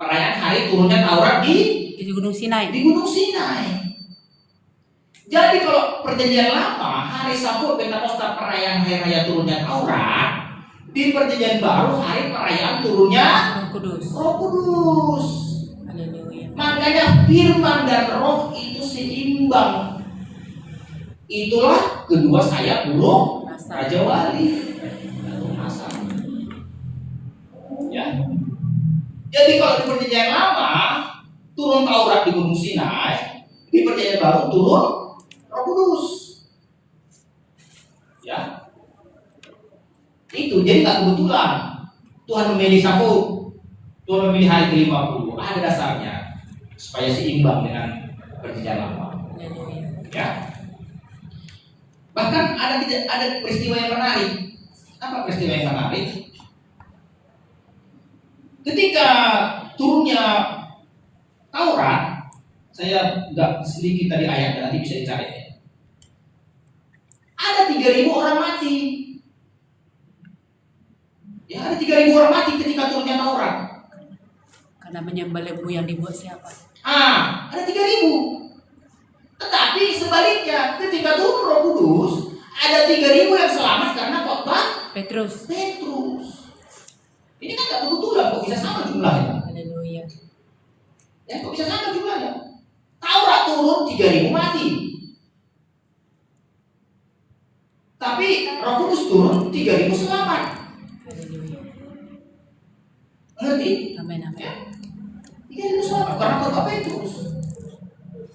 [SPEAKER 1] Perayaan hari turunnya Taurat di
[SPEAKER 2] Gunung Sinai.
[SPEAKER 1] Di Gunung Sinai. Jadi kalau perjanjian lama hari Sabut Pentakosta perayaan hari raya turunnya Taurat. Di perjanjian baru hari perayaan turunnya Roh Kudus. Makanya firman dan roh itu seimbang. Itulah kedua saya burung
[SPEAKER 2] Masa.
[SPEAKER 1] Raja Wali. Masa. Ya. Jadi kalau di perjanjian lama turun Taurat di Gunung Sinai, di perjanjian baru turun Roh Kudus. Ya. Itu jadi tak kebetulan Tuhan memilih satu, Tuhan memilih hari ke-50. Ada dasarnya supaya seimbang dengan perjanjian lama. Ya. Bahkan ada peristiwa yang menarik. Apa peristiwa yang menarik? Ketika turunnya Taurat, saya nggak sedikit tadi ayatnya, nanti bisa dicari. Ada 3.000 orang mati. Ya, ada 3.000 orang mati ketika turunnya Taurat.
[SPEAKER 2] Karena menyembah lembu yang dibuat siapa?
[SPEAKER 1] Ada 3.000. Tetapi sebaliknya, ketika turun Roh Kudus, ada 3.000 yang selamat karena khotbah
[SPEAKER 2] Petrus.
[SPEAKER 1] Ini kan gak kebetulan, kok bisa sama jumlahnya?
[SPEAKER 2] Haleluya.
[SPEAKER 1] Ya, kok bisa sama jumlahnya? Taurat turun 3.000 mati. Tapi Roh Kudus turun 3.000 selamat.
[SPEAKER 2] Haleluya.
[SPEAKER 1] Ngerti?
[SPEAKER 2] Amin, amin.
[SPEAKER 1] Ya. 3.000 selamat karena khotbah Petrus.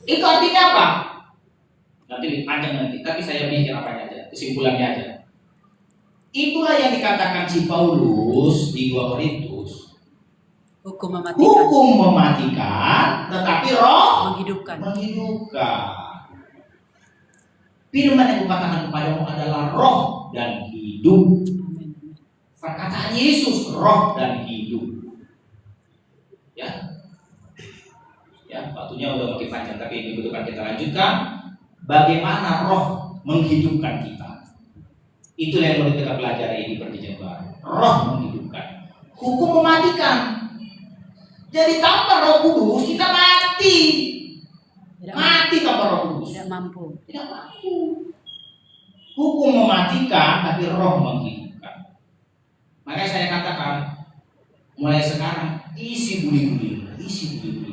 [SPEAKER 1] Itu artinya apa? Nanti panjang nanti, tapi saya mikir apanya aja, kesimpulannya aja. Itulah yang dikatakan si Paulus di 2 Korintus.
[SPEAKER 2] Hukum mematikan.
[SPEAKER 1] Hukum mematikan, tetapi roh
[SPEAKER 2] Menghidupkan.
[SPEAKER 1] Firman yang kukatakan kepadamu adalah roh dan hidup.
[SPEAKER 2] Amin, amin.
[SPEAKER 1] Perkataan Yesus roh dan hidup. Ya. Ya, waktunya udah makin panjang, tapi minggu depan kita lanjutkan bagaimana roh menghidupkan kita. Itulah yang perlu kita pelajari di perjanjian baru. Roh menghidupkan, hukum mematikan. Jadi tanpa Roh Kudus kita mati. Mati tanpa Roh Kudus.
[SPEAKER 2] Tidak mampu.
[SPEAKER 1] Hukum mematikan, tapi roh menghidupkan. Makanya saya katakan, mulai sekarang isi budi-budi.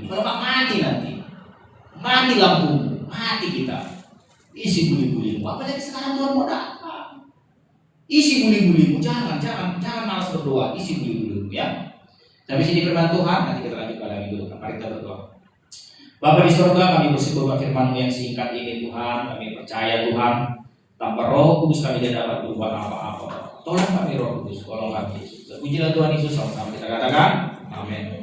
[SPEAKER 1] Kalau nggak mati nanti, mati lampu, mati kita. Isi budi-budimu. Apalagi sekarang Tuhan mau datang. Isi budi-budimu, jangan malas berdoa. Isi budi-budimu ya. Sampai sini firman Tuhan, nanti kita lanjutkan lagi dulu. Mari kita berdoa. Bapa di surga, kami bersyukur firman-Mu yang singkat ini Tuhan. Kami percaya Tuhan, tanpa Roh Kudus kami tidak dapat berbuat apa-apa. Tolong kami Roh Kudus, tolong kami Yesus. Pujilah Tuhan Yesus, sama-sama kita katakan, amin.